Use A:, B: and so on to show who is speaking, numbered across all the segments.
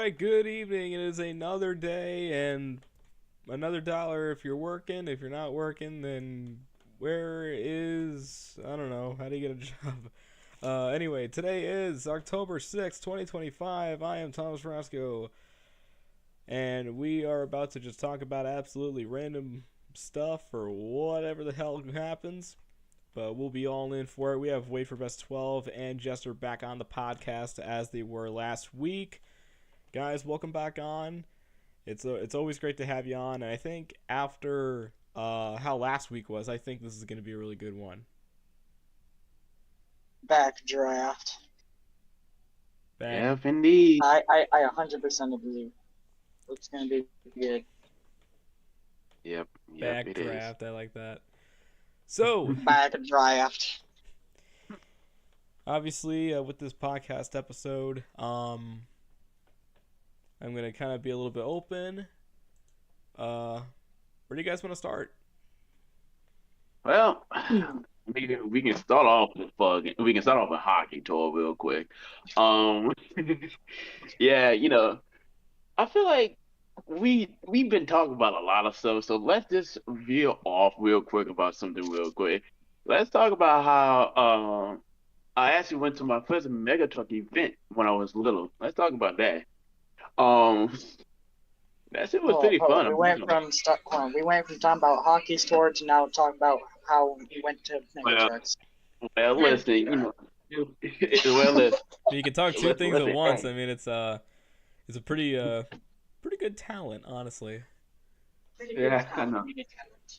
A: right, good evening. It is another day and another dollar if you're working. If you're not working, then where is, I don't know, how do you get a job? Anyway, today is October 6th, 2025. I am Thomas Roscoe, and we are about to just talk about absolutely random stuff or whatever the hell happens. But we'll be all in for it. We have Wait for Best 12 and Jester back on the podcast as they were last week. Guys, welcome back on. It's always great to have you on. And I think after how last week was, I think this is going to be a really good one.
B: Backdraft.
C: Yes, indeed.
B: I 100% agree. It's going to be good.
C: Yep, it is.
A: Backdraft, I like that. So,
B: Backdraft.
A: obviously, with this podcast episode, I'm going to kind of be a little bit open. Where do you guys want to start?
C: Well, we can start off with hockey tour real quick. Yeah, I feel like we've been talking about a lot of stuff, so let's just veer off real quick about something real quick. Let's talk about how I actually went to my first mega truck event when I was little. Let's talk about that. Um, that shit was pretty fun.
B: We went from talking about hockey store to now talking about how we went to mega
C: Well,
B: trucks.
C: well, listen, well, listen.
A: You can talk two
C: Let's-
A: things
C: let's-
A: at once. I mean, it's a pretty good talent, honestly.
C: Yeah, I know.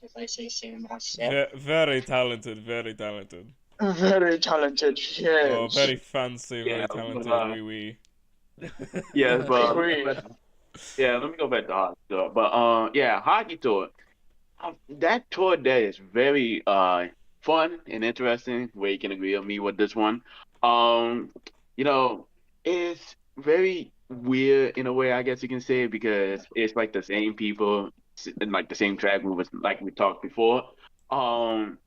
B: If I say so myself.
A: Very talented, very talented.
B: Very talented, yes.
A: Oh, very fancy, very
C: Yeah,
A: talented.
C: but,
A: Oui.
C: Yes, but
B: Agree.
C: yeah, let me go back to hockey tour. But yeah, hockey tour. That tour there is very fun and interesting. Where you can agree with me with this one. Um, it's very weird in a way, I guess you can say, because it's like the same people and like the same track movers, like we talked before. Um,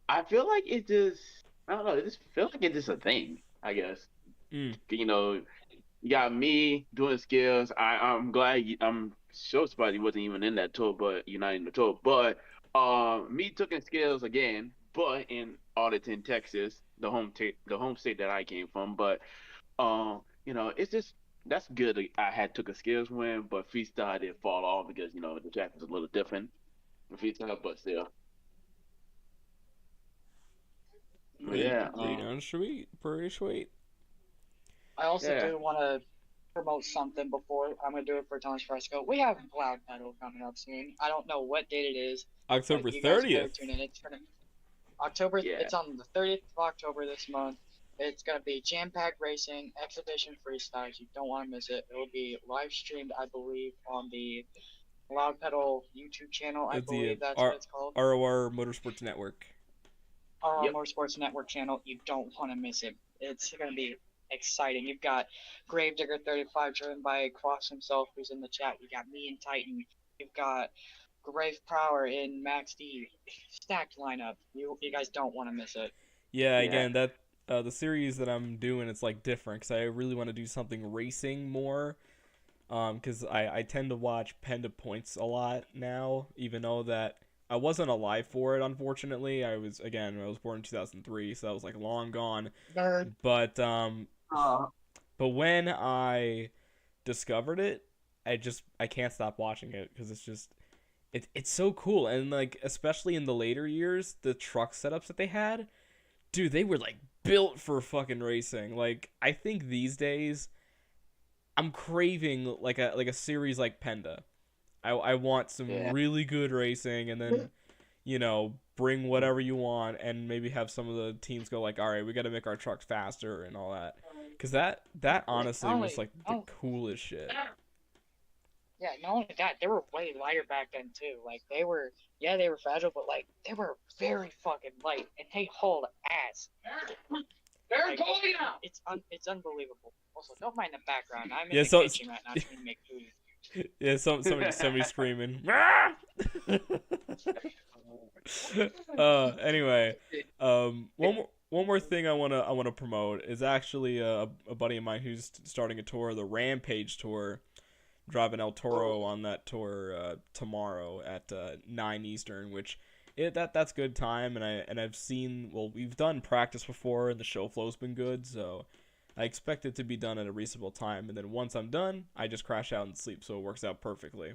C: I feel like it just, I don't know, it just feels like it's just a thing, I guess.
A: Mm.
C: You got me doing skills. I'm glad I'm so surprised he wasn't even in that tour, but you're not in the tour. But me taking skills again, but in Arlington, Texas, the home state that I came from. But it's just that's good. I had took a skills win, but freestyle did fall off because the track was a little different. Freestyle, but still. Yeah.
A: Pretty sweet.
B: I also
C: Yeah.
B: do want to promote something before I'm going to do it for Thomas Fresco. We have Loud Pedal coming up soon. I don't know what date it is.
A: October
B: but you guys better
A: 30th.
B: tune in. It's gonna October.
C: Yeah.
B: It's on the 30th of October this month. It's gonna be jam-packed racing, exhibition freestyles. You don't want to miss it. It will be live streamed, I believe, on the Loud Pedal YouTube channel. I
A: It's the,
B: believe that's
A: R-
B: what it's called.
A: ROR Motorsports Network.
B: Our
C: Yep.
B: Motorsports Network channel. You don't want to miss it. It's gonna be exciting. You've got Gravedigger 35 driven by Cross himself, who's in the chat. You got me and Titan. You've got Grave Power in Max D. Stacked lineup. You guys don't want to miss it.
A: Yeah,
C: Yeah.
A: again, that the series that I'm doing, it's like different because I really want to do something racing more. Because I tend to watch Pen to Points a lot now, even though that I wasn't alive for it, unfortunately. I was born in 2003, so that was like long gone.
B: Nerd.
A: But when I discovered it, I can't stop watching it because it's so cool. And like especially in the later years, the truck setups that they had, dude, they were like built for fucking racing. Like I think these days I'm craving like a series like Penda. I want some
C: Yeah.
A: really good racing, and then bring whatever you want, and maybe have some of the teams go like, all right, we got to make our trucks faster and all that. Because that honestly was like the coolest shit.
B: Yeah, not only that, they were way lighter back then too. Like they were fragile, but like they were very fucking light, and they hauled ass. Like, it's unbelievable. Also, don't mind the background. I'm in
A: Yeah,
B: the
A: so-
B: kitchen right now trying to make food.
A: Yeah, somebody screaming. Anyway, one one more thing I wanna promote is actually a buddy of mine who's starting a tour, the Rampage tour, driving El
C: Oh,
A: Toro on that tour tomorrow at 9 Eastern, which that's good time, and I've seen, well, we've done practice before and the show flow's been good, so I expect it to be done at a reasonable time, and then once I'm done, I just crash out and sleep, so it works out perfectly.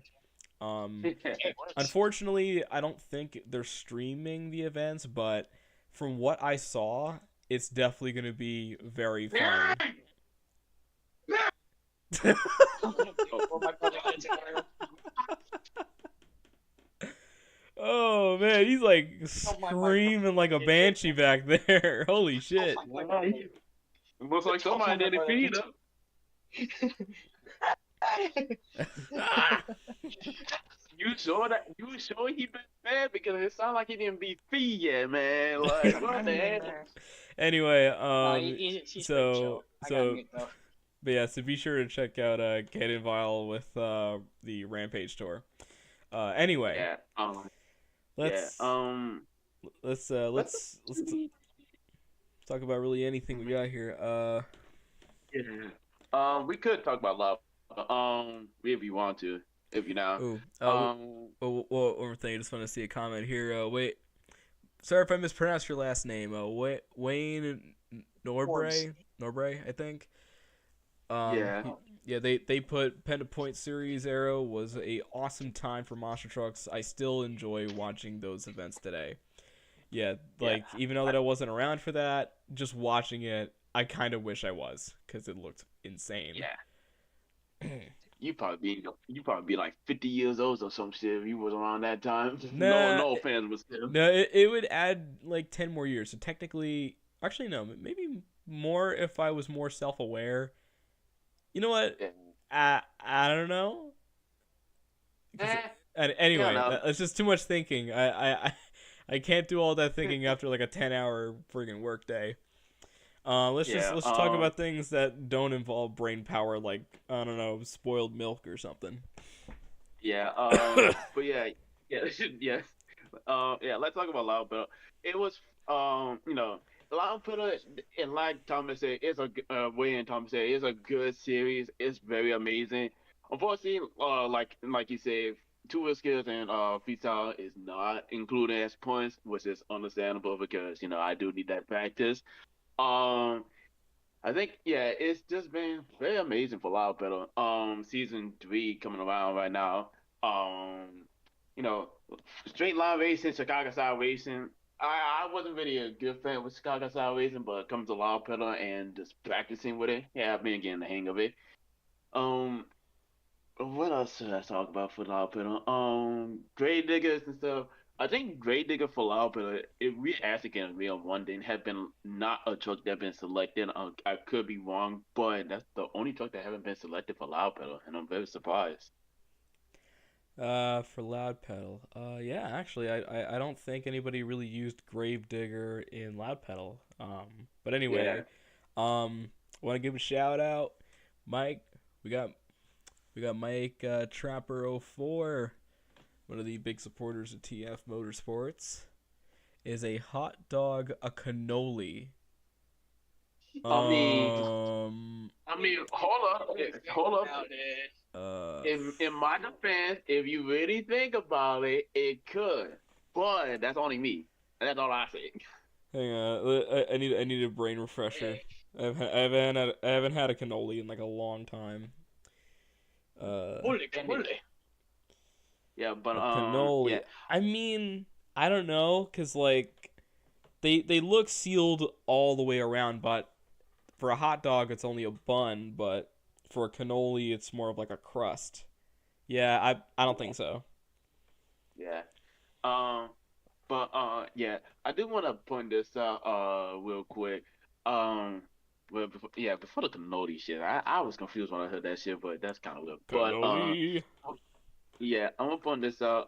A: Um,
B: It works.
A: Unfortunately, I don't think they're streaming the events, but from what I saw, it's definitely going to be very fun.
B: Well, my brother gets it.
A: Oh man, he's like
B: Oh my
A: screaming like a
B: brother.
A: banshee back there. Holy
B: Oh
A: shit.
B: my
C: Wow,
B: brother.
C: it looks like
B: Oh
C: somebody
B: my
C: did it
B: brother.
C: feed up. You sure that you sure he been fed because it sounded like he didn't be feed yet, man. Like what the hell?
A: Anyway,
B: No, he's pretty
A: so
B: chill. I got
A: so
B: mute though.
A: but yeah, so be sure to check out Caden Vile with the Rampage tour. Anyway,
C: Yeah. Yeah.
A: let's let's uh
C: Let's
A: let's let's talk about really anything we got here.
C: yeah. We could talk about love. If you want to, if you know.
A: Oh,
C: Um,
A: one more thing. I just want to see a comment here. Wait, sorry if I mispronounced your last name. Wayne
B: Forbes.
A: Norbray, I think.
C: yeah.
A: Yeah, they put Pen to Point Series Arrow was a awesome time for monster trucks. I still enjoy watching those events today. Yeah,
C: Yeah.
A: like even though that I wasn't around for that, just watching it, I kind of wish I was because it looked insane.
C: Yeah. You probably be like 50 years old or some shit if you was around that time. No,
A: Nah,
C: no offense, but still.
A: no, it would add like 10 more years. So technically, actually no, maybe more if I was more self-aware. You know what?
C: Yeah.
A: I don't know. Because
C: Eh, you
A: anyway,
C: know.
A: that's just too much thinking. I can't do all that thinking after like a 10-hour friggin' workday.
C: Yeah.
A: Let's talk about things that don't involve brain power, like I don't know, spoiled milk or something.
C: Yeah. But yeah. Yeah. Yeah. Yeah. Let's talk about Loud Bill. It was Loud Bill, and like Thomas said, it's a Way and Thomas said, it's a good series. It's very amazing. Unfortunately, like you said, two wheel skills and freestyle is not included as points, which is understandable because I do need that practice. Um, I think it's just been very amazing for Loud Battle. Season three coming around right now. Um, you know, straight line racing, Chicago style racing. I wasn't really a good fan with Chicago style racing, but comes to Loud Battle and just practicing with it, yeah, I've been getting the hang of it. Um, what else should I talk about for Falafel? Grave Diggers and stuff. I think Grave Digger Falafel, if we actually can agree on one thing, have been not a truck that been selected. I could be wrong, but that's the only truck that haven't been selected for Falafel, and I'm very surprised.
A: For Loud Pedal. Yeah, actually, I don't think anybody really used Gravedigger in Loud Pedal. But
C: Yeah.
A: anyway, want to give a shout out, Mike. We got Mike Trapper 04, one of the big supporters of TF Motorsports. Is a hot dog a cannoli?
C: I mean,
A: Um,
C: hold up, hold up.
B: About it.
C: In my defense, if you really think about it, it could, but that's only me. That's all I say.
A: hang on, I need a brain refresher. I haven't had a cannoli in like a long time.
B: Holy,
C: And
B: holy.
C: yeah, but
A: A cannoli.
C: yeah,
A: I mean, I don't know, cause like they look sealed all the way around, but for a hot dog it's only a bun, but for a cannoli it's more of like a crust. Yeah, I don't think so.
C: yeah. Um, but yeah, I do want to point this out real quick. Um, well, before the cannoli shit, I was confused when I heard that shit, but that's kind of weird. But
A: Cannoli.
C: yeah, I'm gonna point this out.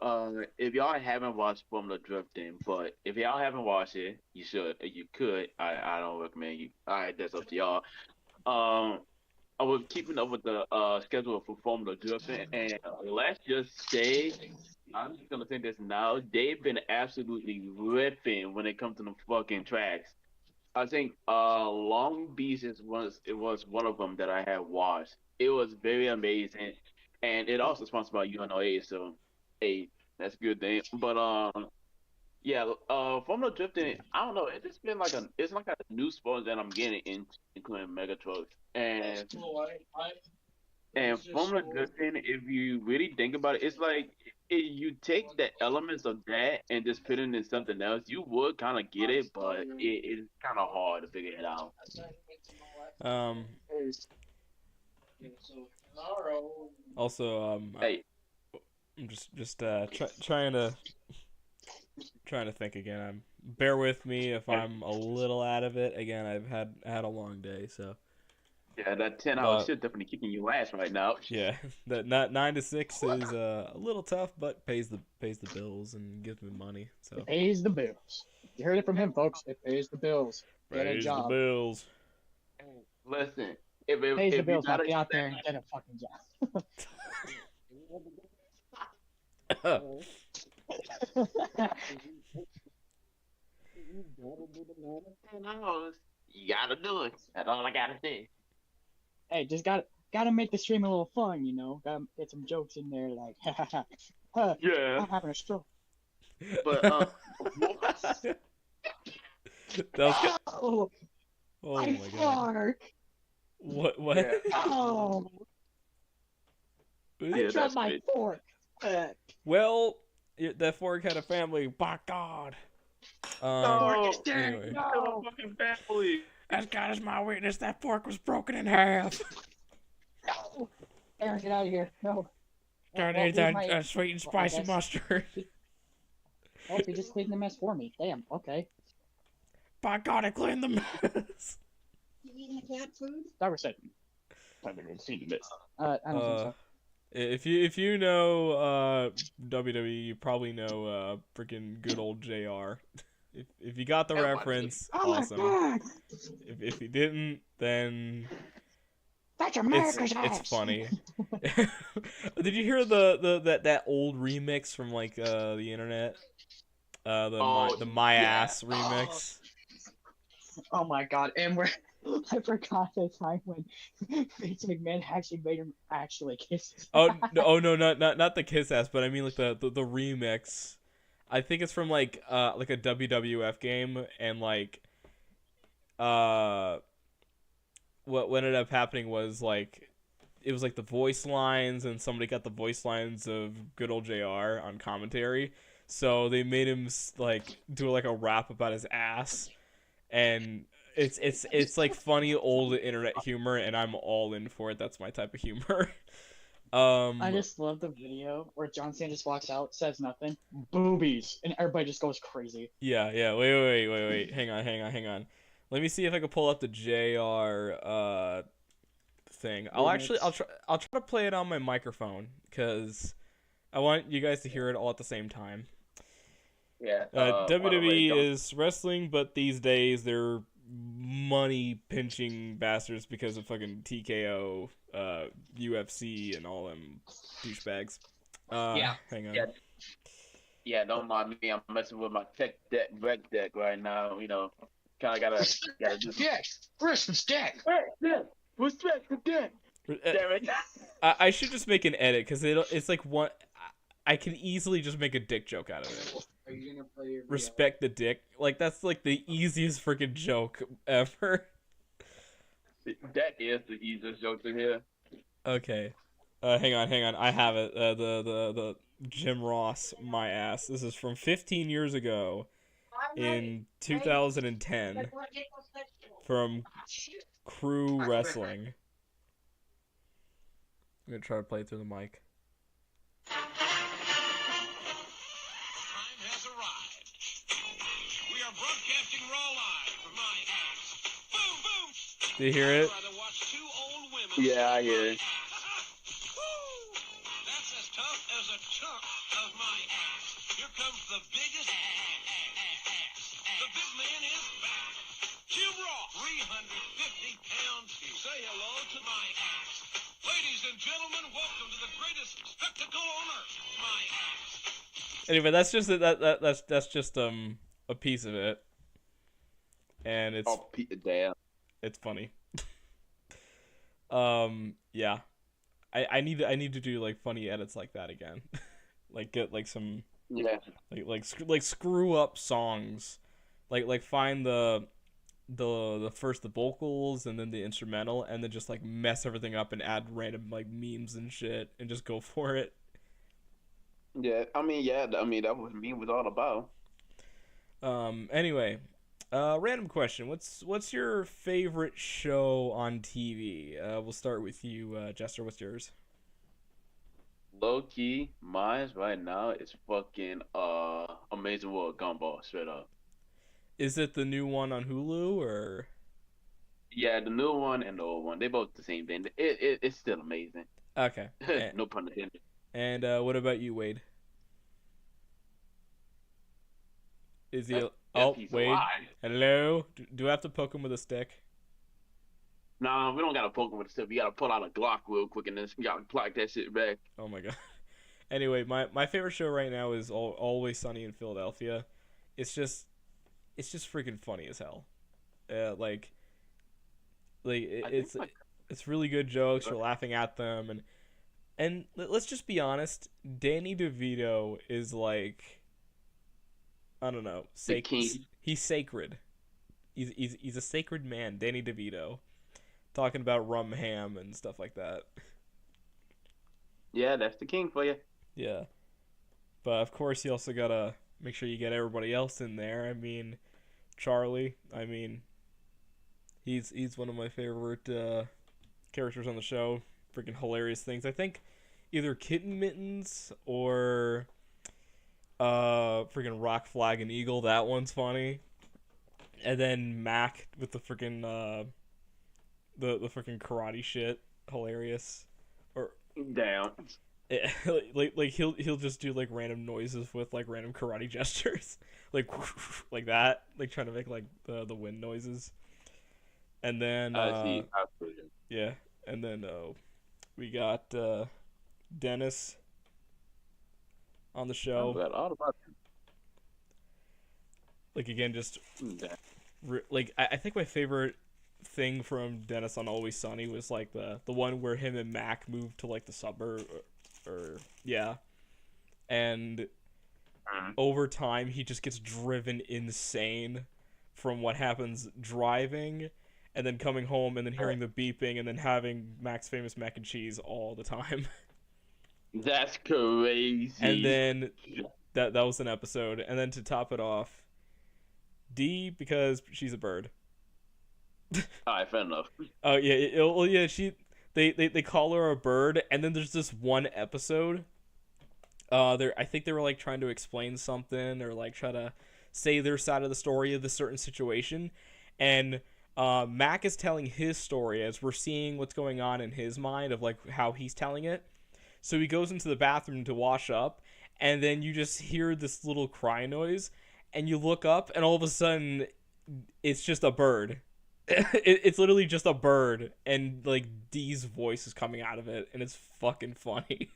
C: If y'all haven't watched Formula Drifting, but if y'all haven't watched it, you should. You could. I don't recommend you. All right, that's up to y'all. Um, I was keeping up with the schedule for Formula Drifting, and let's just say, I'm just gonna say this now. They've been absolutely ripping when it comes to the fucking tracks. I think Long Beach was one of them that I had watched. It was very amazing, and it also sponsored by UNOA, so hey, that's a good thing. But yeah, Formula drifting, I don't know. It's just been like it's like a new sport that I'm getting into, including mega trucks. And Formula drifting, if you really think about it, it's like you take the elements of that and just put it in something else. You would kind of get it, but it's kind of hard to figure it out.
A: Um, also,
C: Hey,
A: I'm just trying to think again. Bear with me if I'm a little out of it. Again, I've had a long day, so.
C: yeah, that 10 hour
A: But
C: shift definitely kicking your ass right now.
A: yeah, that not 9 to 6 is a little tough, but pays the bills and gives me money.
D: It
A: So
D: pays the bills. You heard it from him, folks. It pays the bills. Get a
A: pays the
D: job.
A: bills.
C: Listen,
D: Pays the
C: if you
D: bills. Now
C: gotta
D: get out there and get a fucking job.
C: 10 hours, you gotta do it. That's all I gotta say.
D: Hey, just gotta make the stream a little fun, you know. Gotta get some jokes in there, like, huh,
C: Yeah,
D: I'm having a stroke.
C: but what?
A: That was good.
D: Oh,
A: Oh
D: my
A: my god.
D: fork!
A: What?
C: Yeah,
D: Oh, I
C: yeah,
D: dropped
C: that's
D: my
C: it.
D: fork.
A: Well, that fork had a family. By God.
D: Fork is
C: No,
D: dead.
A: Anyway,
C: kill
D: No.
C: a fucking family.
A: as God is my witness, that fork was broken in half.
D: No. Aaron, get out of here. No.
A: God
D: Well,
A: needs
D: here's my.
A: that sweet and
D: Well, I
A: spicy
D: guess.
A: mustard.
D: Oh, he just cleaned the mess for me. Damn. Okay.
A: By God, I cleaned the mess.
E: You eating the cat food?
D: That was it.
C: I haven't seen this.
D: I don't think so.
A: If you know WWE, you probably know freaking good old JR. If you got the reference,
D: Oh
A: awesome.
D: my God!
A: If you didn't, then
D: That's America's ass.
A: it's funny. Did you hear that old remix from like the internet? The My
C: Yeah.
A: Ass remix.
D: Oh my God! And I forgot the time when Vince McMahon actually made him actually kiss his
A: Oh
D: ass.
A: no, not the kiss ass, but I mean like the remix. I think it's from like a WWF game, and like what ended up happening was like it was like the voice lines, and somebody got the voice lines of good old JR on commentary, so they made him like do like a rap about his ass, and it's like funny old internet humor, and I'm all in for it. That's my type of humor.
D: I just love the video where John Cena just walks out, says nothing, boobies, and everybody just goes crazy.
A: Yeah. Wait. Hang on. Let me see if I can pull up the JR thing. I'll try to play it on my microphone because I want you guys to hear it all at the same time.
C: Yeah.
A: WWE is wrestling, but these days they're money pinching bastards because of fucking TKO, UFC, and all them douchebags.
C: Yeah.
A: Hang on.
C: Yeah, don't mind me. I'm messing with my rec deck right now. You know, kind of gotta do some.
D: Deck, Christmas deck.
C: Respect the deck. Damn it.
A: I should just make an edit because it's like one. I can easily just make a dick joke out of it.
E: Are you gonna play your
A: Respect the dick. Like that's like the easiest freaking joke ever.
C: That is the easiest joke to hear.
A: Okay. Hang on. I have it. The Jim Ross, My Ass. This is from 15 years ago in 2010 from Crew Wrestling. I'm gonna try to play it through the mic.
F: Time has arrived. We are broadcasting raw live from my ass. Boom, boom.
A: Do you hear it?
F: I'd rather watch two old women.
C: Yeah, I hear it.
F: Woo! That's as tough as a chunk of my ass. Here comes the biggest ass. The big man is back. Jim Ross, 350 pounds. Say hello to my ass. Ladies and gentlemen, welcome to the greatest spectacle on earth. My ass.
A: Anyway, that's just a piece of it. and
C: Oh, damn.
A: it's funny. Yeah, I need to do like funny edits like that again, like get like some
C: Yeah.
A: like screw up songs, like find the first the vocals and then the instrumental and then just like mess everything up and add random like memes and shit and just go for it.
C: Yeah. I mean, yeah. I mean, that was me was all about.
A: Anyway, random question. What's your favorite show on TV? We'll start with you, Jester. What's yours?
C: Low key, mine right now is fucking Amazing World Gumball, straight up.
A: Is it the new one on Hulu or?
C: Yeah, the new one and the old one, they both the same thing. It's still amazing.
A: Okay.
C: No pun intended.
A: And what about you, Wade? Is he?
C: If
A: Oh,
C: he's
A: Wade.
C: alive.
A: Hello. Do I have to poke him with a stick?
C: Nah, we don't gotta poke him with a stick. We gotta pull out a Glock real quick and then we gotta plug that shit back.
A: Oh my god. Anyway, my favorite show right now is Always Sunny in Philadelphia. It's just freaking funny as hell. Like it's really good jokes. You're laughing at them and let's just be honest. Danny DeVito is like, I don't know,
C: The king.
A: he's sacred. He's a sacred man, Danny DeVito, talking about rum ham and stuff like that.
C: Yeah, that's the king for you.
A: Yeah, but of course you also gotta make sure you get everybody else in there. I mean, Charlie. I mean, he's one of my favorite characters on the show. Freaking hilarious things. I think either Kitten Mittens or freaking Rock Flag and Eagle. That one's funny. And then Mac with the freaking the freaking karate shit, hilarious. Or
C: Damn.
A: like he'll just do like random noises with like random karate gestures, like like that, like trying to make like the wind noises. And then
C: I see. I see.
A: yeah, and then we got Dennis on the
C: I
A: show.
C: forgot all about
A: Like again, just
C: that.
A: like I think my favorite thing from Dennis on Always Sunny was like the one where him and Mac moved to like the suburb or yeah, and over time he just gets driven insane from what happens driving and then coming home and then hearing the beeping and then having Mac's famous mac and cheese all the time.
C: That's crazy.
A: And then that was an episode, and then to top it off, D, because she's a bird.
C: Alright, fair enough.
A: Oh yeah, well yeah, they call her a bird, and then there's this one episode. I think they were like trying to explain something or like try to say their side of the story of this certain situation, and Mac is telling his story as we're seeing what's going on in his mind of like how he's telling it. So he goes into the bathroom to wash up, and then you just hear this little cry noise, and you look up, and all of a sudden, it's just a bird. It's literally just a bird, and like Dee's voice is coming out of it, and it's fucking funny.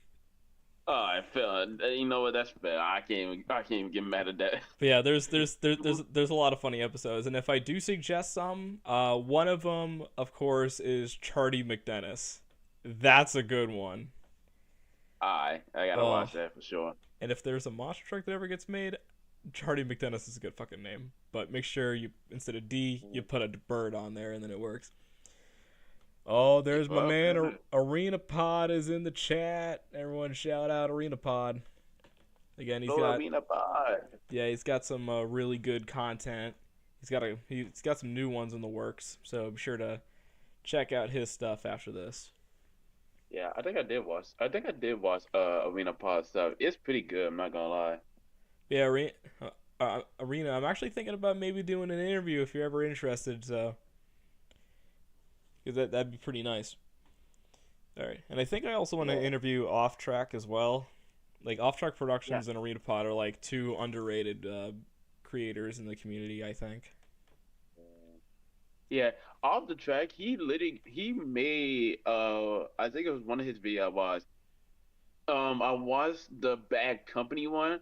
C: Alright, fair. You know what? That's fair. I can't even get mad at that.
A: But yeah, there's a lot of funny episodes, and if I do suggest some, one of them, of course, is Charlie McDennis. That's a good one.
C: I gotta watch that for sure.
A: And if there's a monster truck that ever gets made, Charlie McDennis is a good fucking name. But make sure you, instead of D, you put a bird on there, and then it works. Oh, there's my man. Arena Pod is in the chat. Everyone shout out Arena Pod. Again, he's got some really good content. He's got some new ones in the works. So be sure to check out his stuff after this.
C: Yeah, I think I did watch Arena Pod stuff. It's pretty good, I'm not gonna lie.
A: Yeah, Arena, I'm actually thinking about maybe doing an interview if you're ever interested, so because that'd be pretty nice. All right, and I think I also want to interview Off Track as well. Like Off Track Productions and Arena Pod are like two underrated creators in the community, I think.
C: Yeah, off the track, he made I think it was one of his videos was I watched the Bad Company one,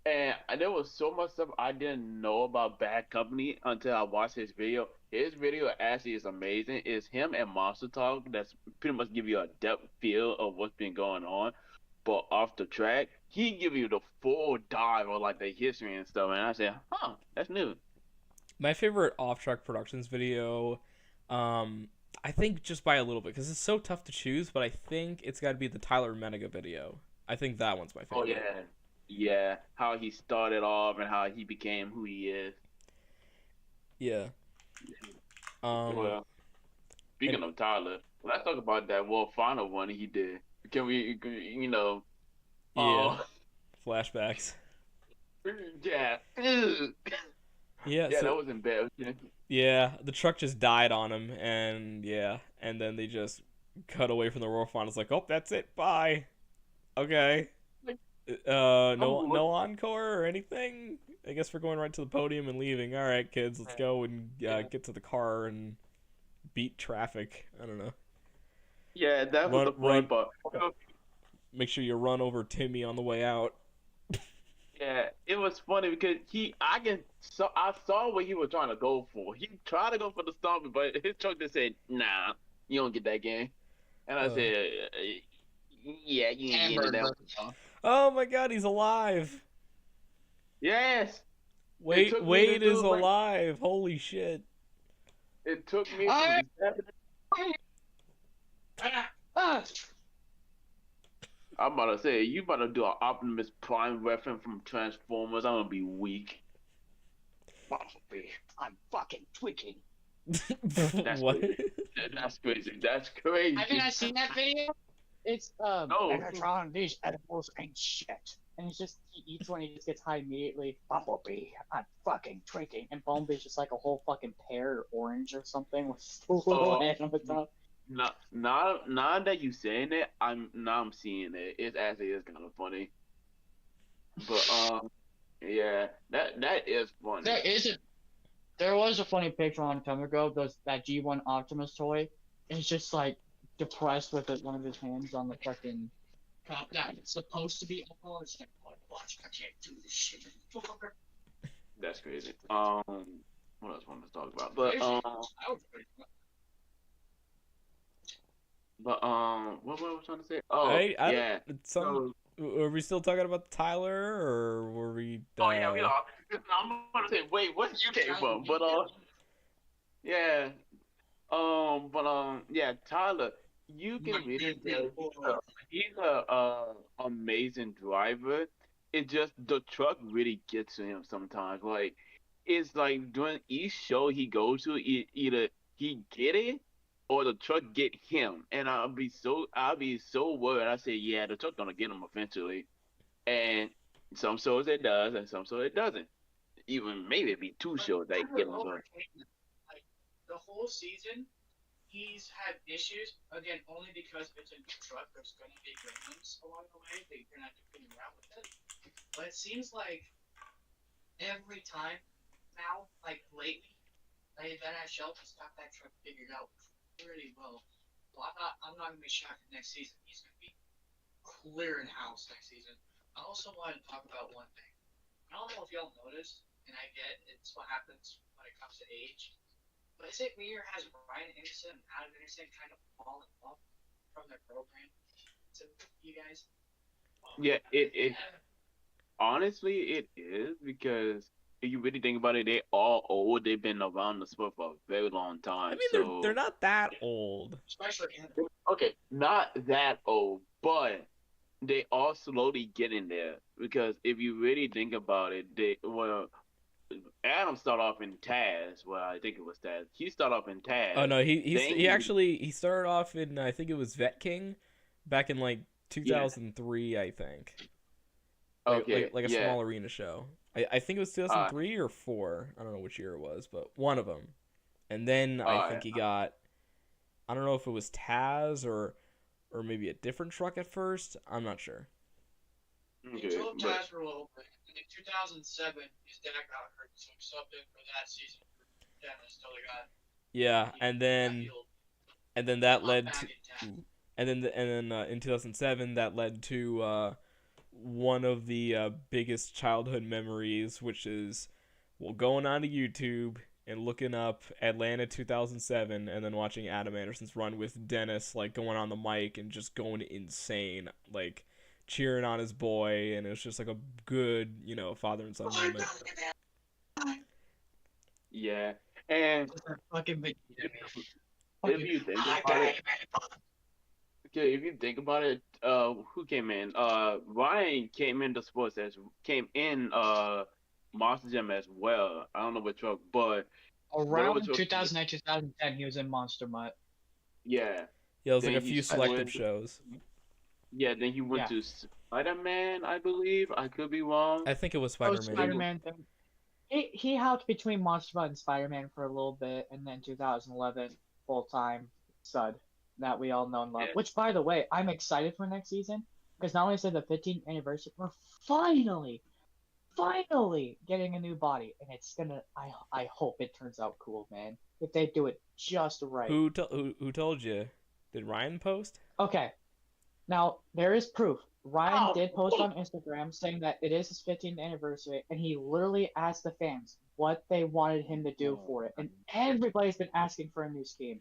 C: And there was so much stuff I didn't know about Bad Company until I watched his video. His video actually is amazing. It's him and Monster Talk that's pretty much give you a depth feel of what's been going on. But off the track, he give you the full dive of like the history and stuff. And I said, huh, that's new.
A: My favorite off-track productions video, um, I think just by a little bit because it's so tough to choose, but I think it's got to be the Tyler Menega video. I think that one's my
C: Oh
A: favorite.
C: yeah, yeah. How he started off and how he became who he is.
A: Yeah.
C: Well,
A: And
C: speaking of Tyler, let's talk about that World Final one he did. Can we,
A: yeah,
C: oh,
A: flashbacks.
C: yeah, ugh.
A: Yeah.
C: Yeah,
A: So
C: that was embarrassing.
A: yeah, the truck just died on him, and yeah, and then they just cut away from the World Finals. Like, oh, that's it. Bye. Okay.
C: Like,
A: No,
C: I'm
A: no encore or anything. I guess we're going right to the podium and leaving. All right, kids, let's go and
C: yeah,
A: get to the car and beat traffic. I don't know.
C: yeah, that was
A: Run,
C: the funny
A: run.
C: part.
A: Make sure you run over Timmy on the way out.
C: Yeah, it was funny because I saw what he was trying to go for. He tried to go for the stomp, but his truck just said, "Nah, you don't get that game." And I
A: Uh,
C: said, "Yeah, you ain't getting
B: Hamburger.
C: that one."
A: oh my God, he's alive.
C: Yes, it took me to
A: Wade is
C: do like
A: alive. Holy shit.
C: it took me from
B: I,
C: the
B: ah,
C: I'm about to say, you about to do an Optimus Prime reference from Transformers. I'm gonna be weak.
B: Bumblebee, I'm fucking tweaking.
C: That's
A: What?
C: crazy. That's crazy. That's
B: Have you
C: crazy.
B: not seen that video?
D: It's
C: No.
D: Megatron, these edibles ain't shit. And it's just he eats one, he just gets high immediately. Bumblebee, I'm fucking drinking. And Bumblebee's just like a whole fucking pear or orange or something with just a little
C: Oh,
D: head on the top.
C: now that you saying it, I'm seeing it. It actually is kind of funny. But yeah, that is funny.
D: There was a funny picture on time ago. That G1 Optimus toy. It's just like depressed with one of his hands on the fucking top. That it's supposed to be alcohol. It's like, oh, watch, I can't do this shit anymore.
C: That's crazy. What else wanted to talk about? What was I trying to say? Oh,
A: I don't.
C: yeah.
A: Some.
C: So,
A: Are we still talking about Tyler, or were we?
C: oh yeah, we are. I'm gonna say, wait, where you came from? But yeah. Yeah, Tyler, you can really tell he's a amazing driver. It just the truck really gets to him sometimes. Like it's like during each show he goes to, either he get it or the truck get him, and I'll be so worried. I say, yeah, the truck gonna get him eventually, and some shows it does, and some shows it doesn't. Even maybe it be two shows that get him.
D: Like the whole season, he's had issues. Again, only because it's a new truck. There's going to be gremlins along the way that you're going to have to figure out with it. But it seems like every time now, like lately, they've been at Shelton's got that truck figured out pretty well. So I'm not gonna be shocked next season. He's gonna be clearing house next season. I also wanted to talk about one thing. I don't know if y'all noticed, and I get it's what happens when it comes to age. But is it weird has Ryan Anderson and Adam Anderson kind of fallen off from their program to you guys?
C: Yeah, it honestly it is because if you really think about it, they all old. They've been around the sport for a very long
A: I
C: time.
A: mean, they're
C: So
A: not that old.
D: Especially Anderson.
C: okay, not that old, but they are slowly getting there. Because if you really think about it, Adam started off in Taz. Well, I think it was Taz. He started off in
A: Oh
C: Taz.
A: no,
C: Then
A: he actually he started off in I think it was Vet King, back in like
C: yeah,
A: 2003 I think.
C: okay,
A: Like a
C: yeah,
A: small arena show. I think it was
C: uh,
A: 2003 or 4. I don't know which year it was, but one of them. And then I
C: uh,
A: think he got I don't know if it was Taz or maybe a different truck at first. I'm not sure.
D: He
C: okay,
D: drove
C: but
D: Taz for a little bit. And in 2007, his dad got hurt, so he subbed in for that season for Dennis until
A: Yeah,
D: he got healed.
A: and then that
D: Not
A: led
D: back
A: to
D: in Taz.
A: and then in 2007 that led to one of the biggest childhood memories, which is going onto YouTube and looking up Atlanta 2007 and then watching Adam Anderson's run with Dennis, like going on the mic and just going insane, like cheering on his boy, and it was just like a good, father and son moment.
C: Yeah, and
B: Fucking big.
C: if you think about it, okay, if you think about it, who came in? Ryan came in Monster Jam as well. I don't know which truck, but whatever
B: Around
C: truck.
B: 2009, 2010, he was in Monster Mutt.
C: Yeah.
A: Yeah, it was like
C: Then
A: a
C: he
A: few selective
C: went-
A: shows.
C: Yeah, then he went to Spider-Man, I believe. I could be wrong.
A: I think it was
B: Oh,
A: Spider-Man.
B: Spider-Man thing. He hopped between Monster Mutt and Spider-Man for a little bit, and then 2011 full-time stud that we all know and love.
C: Yeah.
B: Which, by the way, I'm excited for next season because not only is it the 15th anniversary, we're finally getting a new body, and it's gonna. I hope it turns out cool, man. If they do it just right.
A: Who told you? Did Ryan post?
B: Okay. Now, there is proof. Ryan did post on Instagram saying that it is his 15th anniversary, and he literally asked the fans what they wanted him to do for it. And everybody's been asking for a new scheme.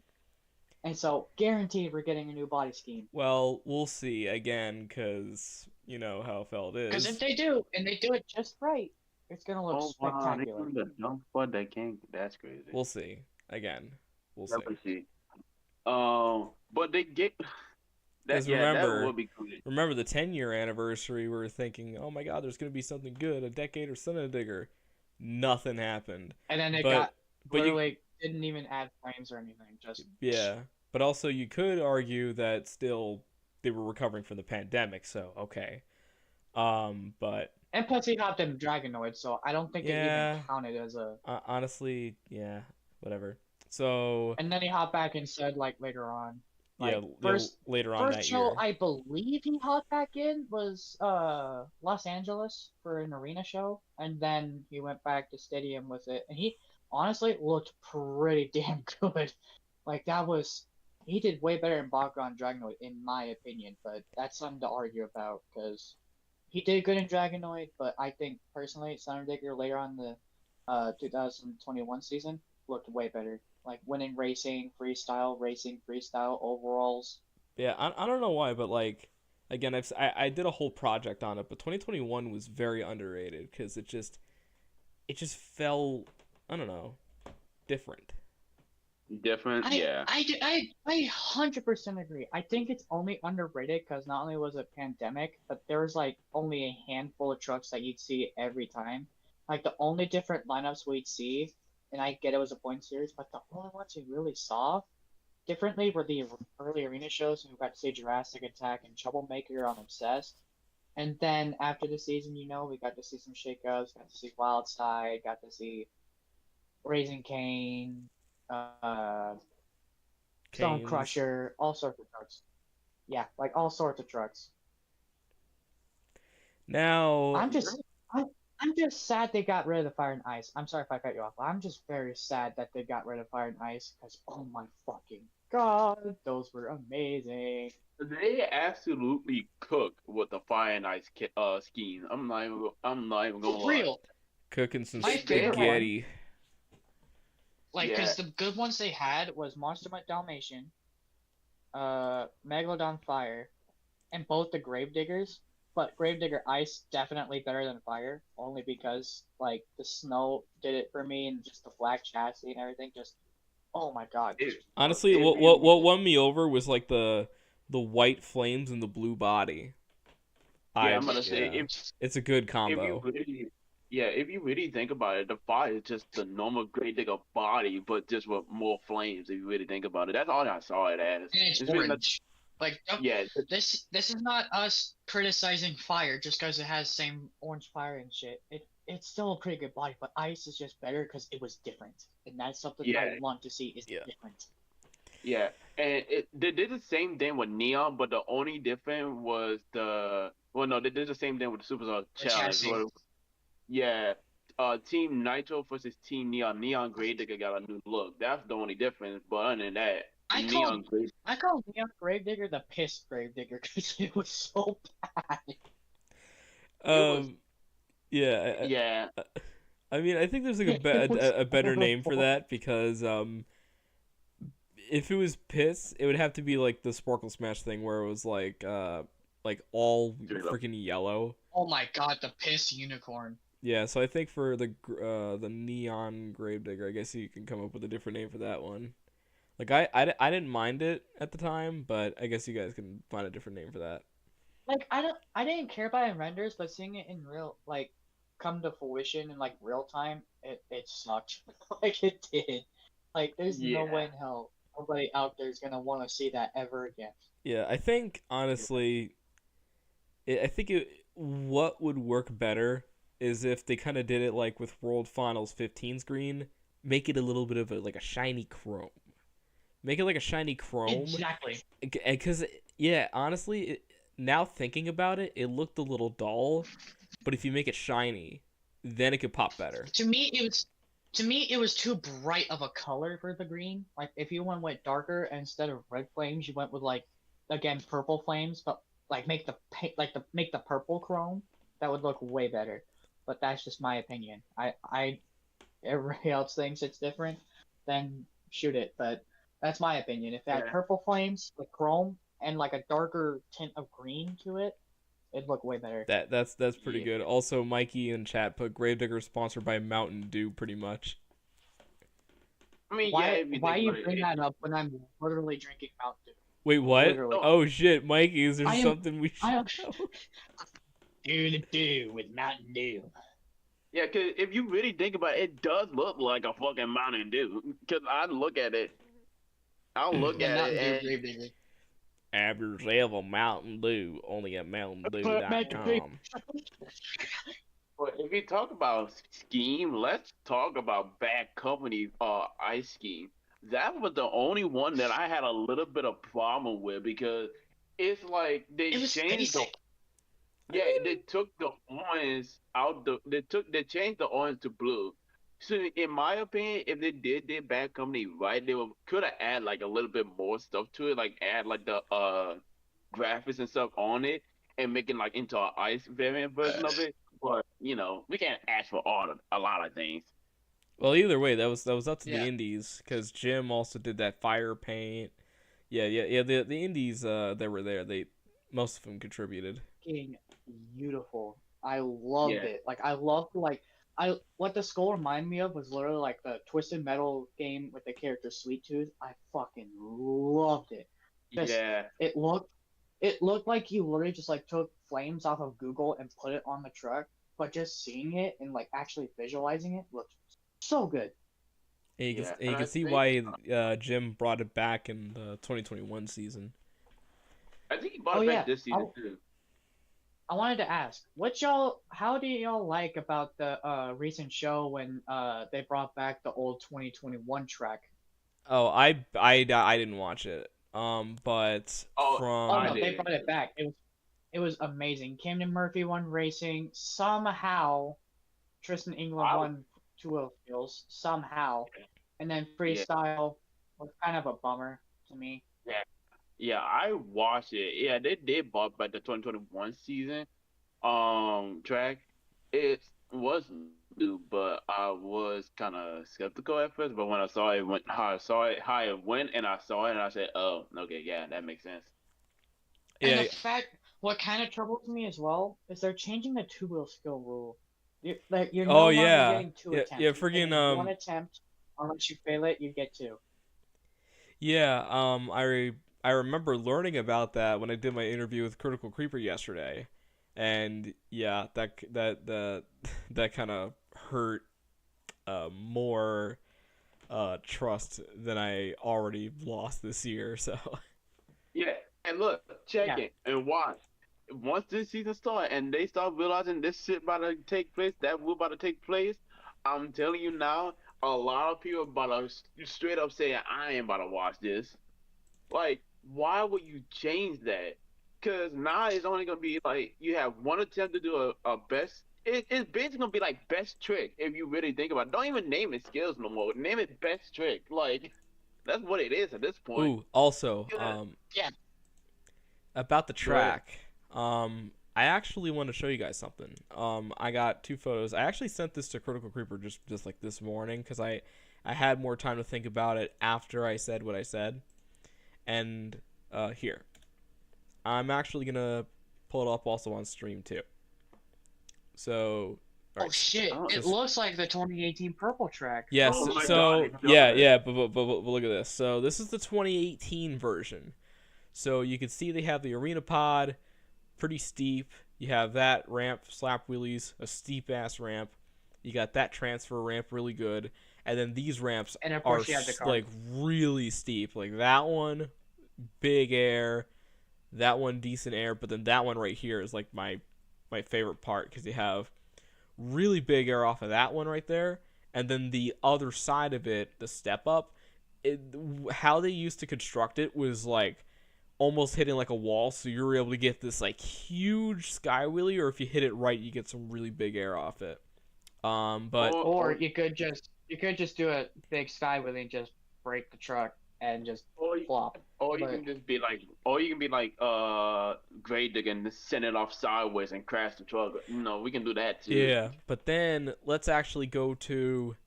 B: And so, guaranteed we're getting a new body scheme.
A: Well, we'll see again, because you know how felt is.
B: Because if they do, and they do it just right, it's going to look
C: Oh wow, they
B: spectacular.
C: doing the jump spot that came. That's crazy.
A: We'll see. Again, we'll see.
C: Definitely see. But they get that.
A: 'Cause
C: Yeah,
A: remember-
C: that would be cool.
A: Remember the 10-year anniversary, we were thinking, oh my god, there's going to be something good, a decade or something digger. Nothing happened.
B: And then it
A: But you,
B: literally didn't even add frames or anything. Just
A: yeah. But also you could argue that still they were recovering from the pandemic, so okay. But
B: And plus he hopped in Dragonoid, so I don't think it
A: Yeah.
B: even counted as a...
A: honestly, yeah, whatever. So
B: And then he hopped back and said, like, later on. Like,
A: yeah,
B: first
A: later on that
B: First
A: year.
B: show I believe he hopped back in was Los Angeles for an arena show, and then he went back to Stadium with it, and he honestly looked pretty damn good. Like he did way better in Baka on Dragonoid in my opinion, but that's something to argue about because he did good in Dragonoid, but I think personally Thunderdigger later on the 2021 season looked way better. Like winning racing, freestyle, overalls.
A: Yeah, I don't know why, but like, again, I did a whole project on it, but 2021 was very underrated because it just felt, I don't know, different.
C: Different, yeah.
B: I 100% agree. I think it's only underrated because not only was it pandemic, but there was like only a handful of trucks that you'd see every time. Like the only different lineups we'd see, and I get it was a point series, but the only ones we really saw differently were the early arena shows, and we got to see Jurassic Attack and Troublemaker on Obsessed. And then after the season, we got to see some shakeups, got to see Wildside, got to see Raising Cane, Stone
A: Canes.
B: Crusher, all sorts of trucks. Yeah, like all sorts of trucks.
A: Now,
B: I'm just sad they got rid of the Fire and Ice. I'm sorry if I cut you off. I'm just very sad that they got rid of Fire and Ice because oh my fucking god, those were amazing.
C: They absolutely cook with the Fire and Ice scheme. I'm not even gonna lie.
B: Real.
A: cooking some
B: My favorite
A: spaghetti.
B: Like, because
C: Yeah.
B: the good ones they had was Monster Mutt Dalmatian, Megalodon Fire, and both the Gravediggers. But Gravedigger Ice definitely better than Fire, only because like the snow did it for me, and just the black chassis and everything. Just oh my god.
C: It-
A: Honestly,
C: If
A: what
C: you-
A: what won me over was like the white flames and the blue body.
C: Yeah, I'm gonna say
A: yeah.
C: if
A: It's a good
C: if
A: combo.
C: you really if you really think about it, the fire is just the normal Great Digger body, but just with more flames. If you really think about it, that's all I saw it as.
B: And it's
C: really not-
B: orange. Like don't-
C: yeah,
B: this is not us criticizing Fire just because it has same orange fire and shit. It's still a pretty good body, but Ice is just better because it was different, and that's something
C: Yeah.
B: I want to see is
A: Yeah.
B: different.
C: yeah, and they did the same thing with Neon, but the only difference was they did the same thing with the Superstar
B: The
C: Challenge.
B: chassis.
C: where- yeah, Team Nitro versus Team Neon. Neon Great Digger got a new look. That's the only difference. But other than that,
B: I
C: Neon Great.
B: I call Neon Gravedigger the pissed Gravedigger because it was so bad.
C: It was
A: Yeah.
C: yeah.
A: I mean, I think there's like
B: It was
A: a better name for
B: horrible.
A: that because if it was piss, it would have to be like the Sparkle Smash thing where it was like all
C: Straight up.
A: freaking yellow.
B: Oh my god, the piss unicorn.
A: Yeah, so I think for the neon gravedigger, I guess you can come up with a different name for that one. Like I didn't mind it at the time, but I guess you guys can find a different name for that.
B: Like I didn't care about it in renders, but seeing it in real like come to fruition in like real time, it sucked. Like it did. Like there's no way
C: Yeah.
B: in hell nobody out there is gonna want to see that ever again.
A: Yeah, I think honestly, I think what would work better is if they kind of did it like with World Finals 15 screen, make it a little bit of like a shiny chrome. Make it like a shiny chrome.
B: Exactly.
A: Because, yeah, honestly, now thinking about it, it looked a little dull. But if you make it shiny, then it could pop better.
B: To me it was too bright of a color for the green. Like if you went darker and instead of red flames, you went with like again purple flames, but like make the purple chrome. That would look way better. But that's just my opinion. I everybody else thinks it's different, then shoot it. But that's my opinion. If it had
C: Yeah.
B: purple flames, the chrome, and like a darker tint of green to it, it'd look way better.
A: That's pretty
C: Yeah.
A: good. Also, Mikey in chat put Gravedigger sponsored by Mountain Dew, pretty much.
C: I mean, yeah,
B: Why
C: if you
B: why
C: think
B: you
C: about
B: bring
C: it,
B: that up when I'm literally drinking Mountain Dew?
A: Wait, what?
B: Literally.
A: Oh shit, Mikey, is there
B: I am-
A: something we
B: I am-
A: should know?
B: Do the do with Mountain Dew.
C: yeah, because if you really think about it, it does look like a fucking Mountain Dew. Because I'll look at it
B: Yeah, Mountain Dew
C: and
B: Gravedigger.
A: Have yourself a Mountain Dew, only at MountainDew.com.
C: but if you talk about scheme, let's talk about Bad Company Ice Scheme. That was the only one that I had a little bit of problem with because it's like they
B: It was
C: changed the
B: basic.
C: yeah, they took the orange out they changed the orange to blue. So in my opinion, if they did their Bad Company right, they could have add like a little bit more stuff to it, like add like the graphics and stuff on it and make it like into an ice variant version of it. But we can't ask for a lot of things.
A: Well, either way, that was up to
B: Yeah.
A: the indies because Jim also did that fire paint. Yeah. The indies that were there, most of them contributed.
B: Fucking beautiful. I loved
C: Yeah.
B: it. Like I loved what the skull reminded me of was literally like the Twisted Metal game with the character Sweet Tooth. I fucking loved it. Just
C: Yeah.
B: it looked like you literally just like took flames off of Google and put it on the truck, but just seeing it and like actually visualizing it looked so good.
A: And you can,
C: Yeah,
A: and you
C: and
A: can
C: I
A: see
C: think-
A: why Jim brought it back in the 2021 season.
C: I think he brought
B: Oh,
C: it back
B: yeah.
C: this season too.
B: I wanted to ask, how do y'all like about the recent show when they brought back the old 2021 track?
A: Oh, I didn't watch it. But
C: Oh,
A: from
B: Oh
C: I
B: no, they
C: did.
B: brought it back. It was amazing. Camden Murphy won racing. Somehow Tristan England
C: Wow.
B: won two-wheel skills. Somehow. And then
C: Yeah.
B: freestyle was kind of a bummer to me.
C: Yeah, I watched it. Yeah, they did brought back the 2021 season track. It was new, but I was kind of skeptical at first. But when I saw it, how it went, and I saw it, and I said, "Oh, okay, yeah, that makes sense."
B: And
A: yeah,
B: the fact, what kind of troubles me as well is they're changing the two-wheel skill rule. You're no
A: Oh,
B: longer
A: yeah.
B: getting two
A: Yeah,
B: attempts.
A: yeah,
B: You're
A: friggin',
B: getting one attempt. Unless you fail it, you get two.
A: yeah. I remember learning about that when I did my interview with Critical Creeper yesterday, and yeah, that kind of hurt more trust than I already lost this year. So
C: Yeah, and look, check
B: Yeah.
C: it and watch. Once this season starts and they start realizing this shit about to take place, that will about to take place, I'm telling you now, a lot of people about to straight up say, I ain't about to watch this. Like, why would you change that? Because now it's only going to be like, you have one attempt to do a best. It's basically going to be like best trick if you really think about it. Don't even name it skills no more. Name it best trick. Like, that's what it is at this point.
A: ooh, also
C: Yeah.
B: Yeah.
A: about the
C: Go ahead.
A: track. I actually want to show you guys something. I got 2 photos. I actually sent this to Critical Creeper just like this morning because I had more time to think about it after I said what I said. And here, I'm actually gonna pull it up also on stream too. So,
B: Oh
A: alright,
B: shit!
C: Oh,
B: It
A: just-
B: looks like the 2018 purple track.
A: yes.
C: Oh my
A: So
C: God, it's
A: yeah,
C: good.
A: yeah. But look at this. So this is the 2018 version. So you can see they have the arena pod, pretty steep. You have that ramp, slap wheelies, a steep ass ramp. You got that transfer ramp, really good. And then these ramps
B: And of
A: are
B: course you have the car.
A: like really steep. Like that one, big air. That one, decent air. But then that one right here is like my favorite part because you have really big air off of that one right there. And then the other side of it, the step up, how they used to construct it was like almost hitting like a wall, so you were able to get this like huge sky wheelie, or if you hit it right, you get some really big air off it. But
B: Or you could just do a big sky wheelie and just break the truck and just
C: or,
B: flop.
C: or you
B: But-
C: can just be like, grade digger and just send it off sideways and crash the truck. No, we can do that too.
A: yeah, but then let's actually go to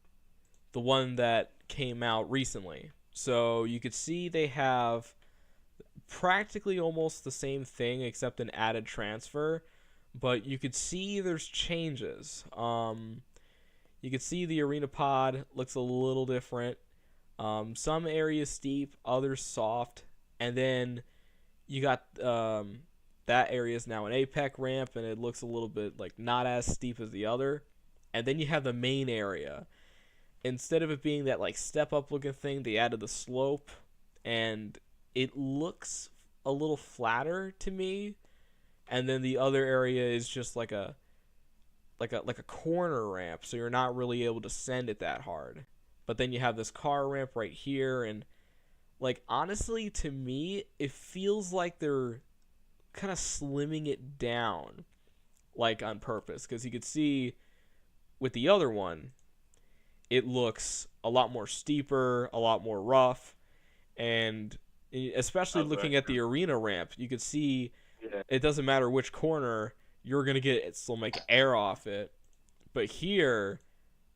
A: the one that came out recently. So you could see they have practically almost the same thing except an added transfer, but you could see there's changes. You could see the arena pod looks a little different. Some areas steep, others soft, and then you got that area is now an APEC ramp, and it looks a little bit like not as steep as the other. And then you have the main area. Instead of it being that like step up looking thing, they added the slope, and it looks a little flatter to me. And then the other area is just like a corner ramp, so you're not really able to send it that hard. But then you have this car ramp right here, and like honestly to me it feels like they're kind of slimming it down like on purpose, because you could see with the other one it looks a lot more steeper, a lot more rough, and especially looking at the arena ramp, you could see it doesn't matter which corner, you're going to get it still make air off it. But here,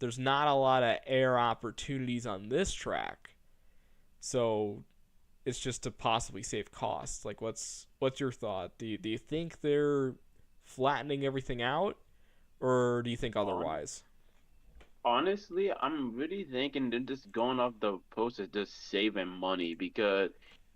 A: there's not a lot of air opportunities on this track. So it's just to possibly save costs. Like, what's your thought? Do you think they're flattening everything out, or do you think otherwise?
C: Honestly, I'm really thinking they're just going off the post is just saving money, because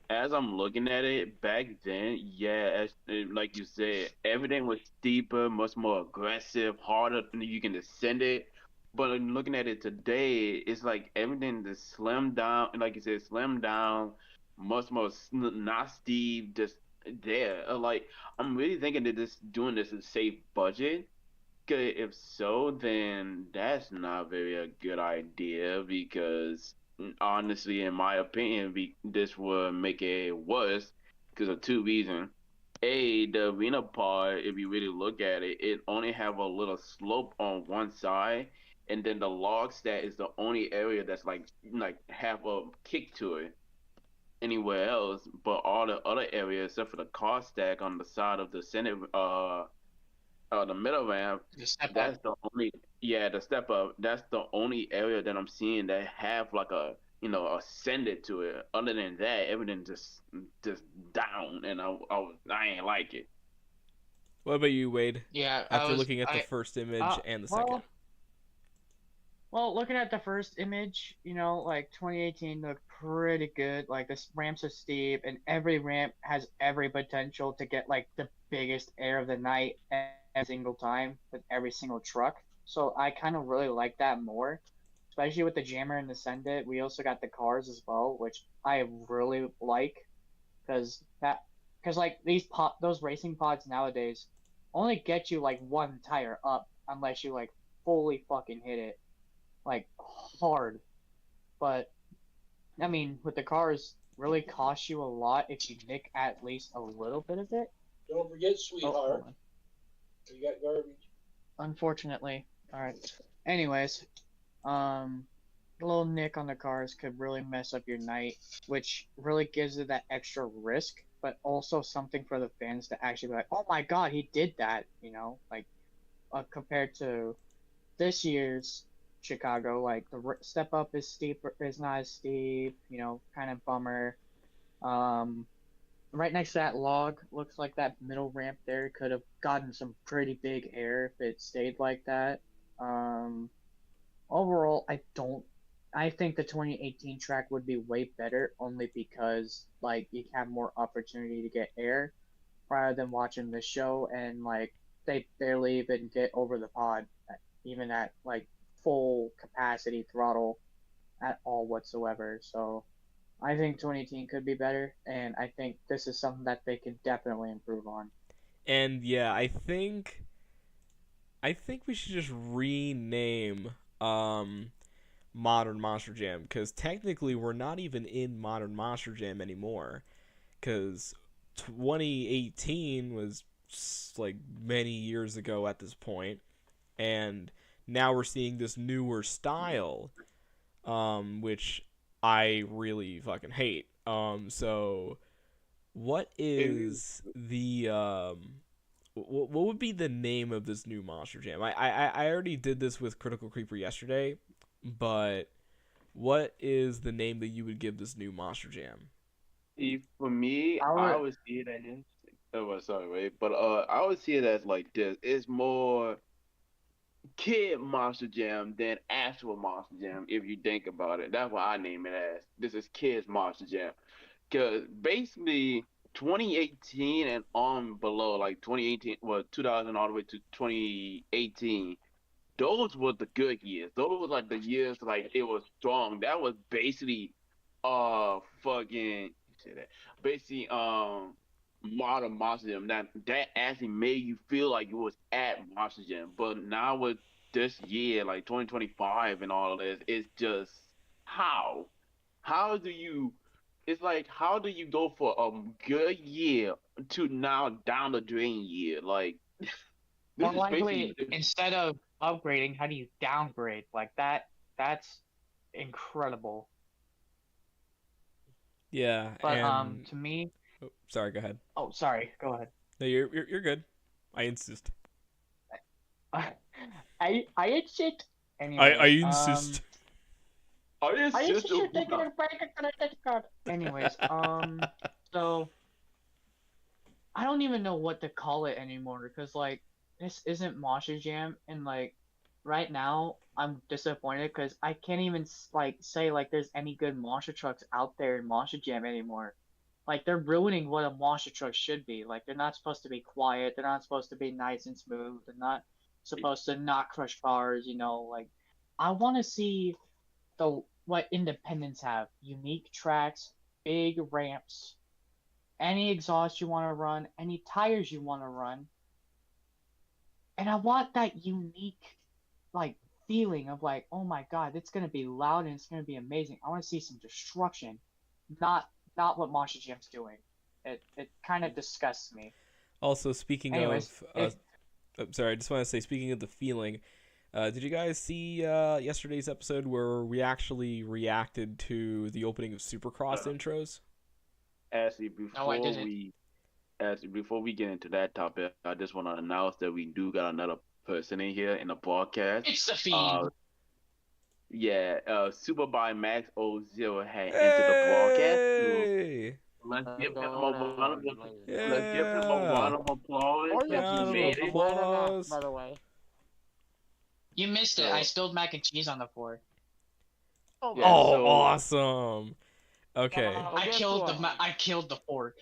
C: as I'm looking at it back then, yeah, like you said, everything was steeper, much more aggressive, harder, and you can descend it. But in looking at it today, it's like everything just slimmed down, like you said, slimmed down, much more not steep, just there. Like, I'm really thinking they're just doing this to save budget. 'Cause if so, then that's not very a good idea, because honestly, in my opinion, this would make it worse because of 2 reasons. A, the arena part, if you really look at it, it only have a little slope on one side, and then the log stack is the only area that's like have a kick to it anywhere else. But all the other areas, except for the car stack on the side of the center, the middle ramp,
B: The step
C: that's
B: up.
C: the only, yeah, the step up. That's the only area that I'm seeing that have like a, ascended to it. Other than that, everything just down, and I ain't like it.
A: What about you, Wade?
B: Yeah,
A: After looking at the first image and the second.
B: Well, looking at the first image, like 2018 looked pretty good. Like the ramps are steep, and every ramp has every potential to get like the biggest air of the night every single time with every single truck. So I kind of really like that more, especially with the jammer and the send it. We also got the cars as well, which I really like, because like those racing pods nowadays only get you like one tire up unless you like fully fucking hit it like hard. But I mean, with the cars, really cost you a lot if you nick at least a little bit of it.
G: Don't forget,
B: Oh,
G: sweetheart,
B: hold on.
G: you got garbage.
B: Unfortunately. All right. Anyways, a little nick on the cars could really mess up your night, which really gives it that extra risk. but also something for the fans to actually be like, oh my god, he did that, like compared to this year's Chicago, like the step up is not as steep, kind of bummer. Right next to that log, looks like that middle ramp there could have gotten some pretty big air if it stayed like that. Overall, I think the 2018 track would be way better only because like you have more opportunity to get air rather than watching the show and like they barely even get over the pod even at like full capacity throttle at all whatsoever. So I think 2018 could be better, and I think this is something that they can definitely improve on.
A: And yeah, I think we should just rename Modern Monster Jam, because technically we're not even in Modern Monster Jam anymore, because 2018 was like many years ago at this point, and now we're seeing this newer style, which I really fucking hate. So what is the what would be the name of this new Monster Jam? I already did this with Critical Creeper yesterday, but what is the name that you would give this new Monster Jam?
C: For me, I would see it as. Oh, well, sorry, wait, but I would see it as like this. It's more kid Monster Jam than actual Monster Jam. If you think about it, that's what I name it as. This is kids Monster Jam, because basically 2018 and on below, like 2018, well, 2000 all the way to 2018. Those were the good years. Those were like the years like it was strong. That was basically fucking say that. Basically modern Monster Jam. That actually made you feel like you was at Monster Jam. But now with this year, like 2025 and all of this, it's just how? How do you it's like how do you go for a good year to now down the drain year? Like this
B: More
C: is
B: likely,
C: basically
B: instead of upgrading, how do you downgrade? Like that's incredible.
A: Yeah,
B: But
A: and
B: to me,
A: oh, sorry, go ahead.
B: oh sorry, go ahead.
A: No, you're good. I insist.
B: I insist.
A: I
B: Anyways,
A: insist.
B: I
C: just
B: insist taking a break. Anyways, so I don't even know what to call it anymore because like this isn't Monster Jam and like right now I'm disappointed because I can't even like say like there's any good monster trucks out there in Monster Jam anymore. Like they're ruining what a monster truck should be. Like they're not supposed to be quiet. They're not supposed to be nice and smooth. They're not supposed to not crush cars. Like I want to see the what independents have: unique tracks, big ramps, any exhaust you want to run, any tires you want to run, and I want that unique like feeling of like, oh my god, it's gonna be loud and it's gonna be amazing. I want to see some destruction, not what Monster Jam's doing. It kind of disgusts me.
A: Also, speaking
B: Anyways,
A: of, I'm sorry, I just want to say, speaking of the feeling, did you guys see yesterday's episode where we actually reacted to the opening of Supercross intros?
C: Actually,
B: no, I didn't.
C: before we get into that topic, I just want to announce that we do got another person in here in the podcast.
B: It's the feed.
C: Yeah, Super by Max 0 had entered the broadcast.
A: Hey!
C: Let's give him a round of applause.
E: Oh,
C: That he made it.
A: Applause.
E: By the way.
B: You missed it. I spilled mac and cheese on the floor.
E: Oh,
C: Yeah,
A: Oh,
C: so-
A: awesome! Okay.
B: I
E: guess
B: killed
E: what?
B: I killed the fork.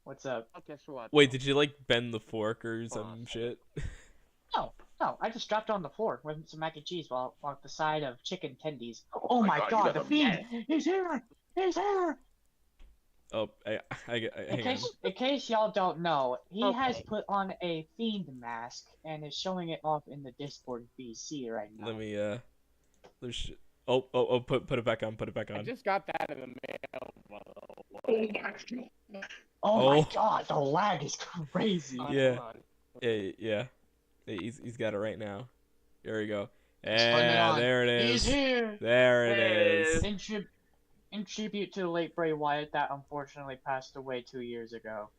B: What's up?
E: Guess what?
A: Wait, did you like bend the fork or some shit?
B: No, I just dropped it on the floor with some mac and cheese while on the side of chicken tendies. Oh
C: my
B: my
C: God, you
B: god,
C: got
B: the
C: the
B: fiend! He's here! He's here!
A: Oh, hang on.
B: In case y'all don't know, he has
E: Okay.
B: put on a fiend mask and is showing it off in the Discord VC right now.
A: Let me there's oh, put it back on, put it back
E: I
A: on.
E: just got that in the mail. By the way.
B: Oh
A: Oh.
B: my god, the lag is crazy.
A: Yeah.
E: Hold on.
A: Yeah. He's got it right now. There we go.
B: He's putting it
A: Yeah,
B: on.
A: there it
B: He's
A: is.
B: here!
A: There it is.
B: in tribute to the late Bray Wyatt that unfortunately passed away 2 years ago.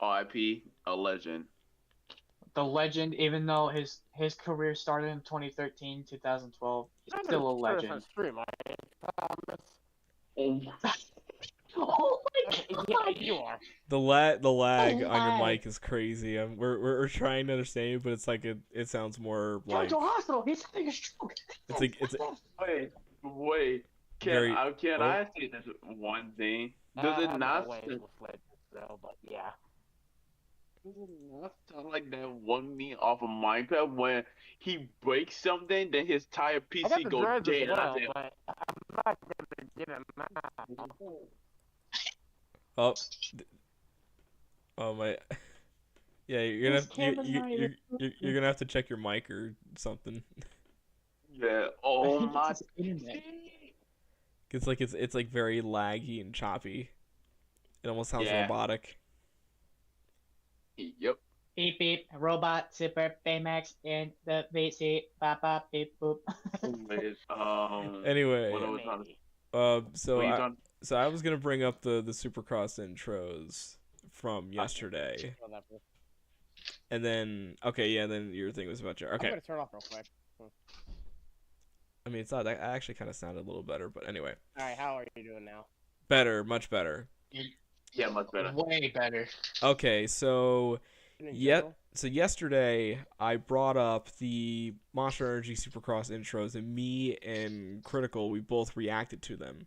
C: R.I.P. A legend.
B: The legend, even though his career started in 2013, 2012, he's
E: I'm
B: still a
E: gonna start
B: legend.
E: a stream, I promise.
B: Oh my
E: Yeah,
B: god!
E: you are.
A: The lag
B: The
A: on your
B: lag.
A: mic is crazy. We're trying to understand you, but it's like it sounds more
B: Go
A: like
B: to a hospital. He's having a stroke.
A: it's
C: Wait.
A: very.
C: Can
A: Oh,
C: I say this one thing? Does it
E: I'm
C: not
E: always with Legends, though, but yeah.
C: does it not sound like that one meme off of Minecraft when he breaks something, then his entire
E: I got
C: PC
E: the
C: goes
E: drives as
C: dead? And I
E: well,
C: said,
E: but I'm not gonna get it now.
A: oh, oh my. Yeah, you're
B: His
A: gonna
B: camera's not even
A: you're gonna have to check your mic or something.
C: yeah,
B: I
C: oh
B: think
C: my.
B: it's his internet.
A: It's like very laggy and choppy. It almost sounds
C: Yeah.
A: robotic.
C: Yep.
B: Beep beep, robot, zipper, Baymax, in the VC, bop bop, beep boop.
C: Anyways,
A: Anyway,
C: what I was trying to-
A: so
C: what you
A: I
C: trying-
A: so I was gonna bring up the Supercross intros from yesterday, and then then your thing was about Jar.
E: I'm
A: Okay,
E: gonna turn off real quick.
A: I mean it's not that actually kind of sounded a little better, but anyway,
E: Alright, how are you doing now?
A: better, much better.
C: Yeah, much better.
B: Way better.
A: Okay, so
E: In
A: Yet,
E: general?
A: so yesterday I brought up the Monster Energy Supercross intros, and me and Critical, we both reacted to them,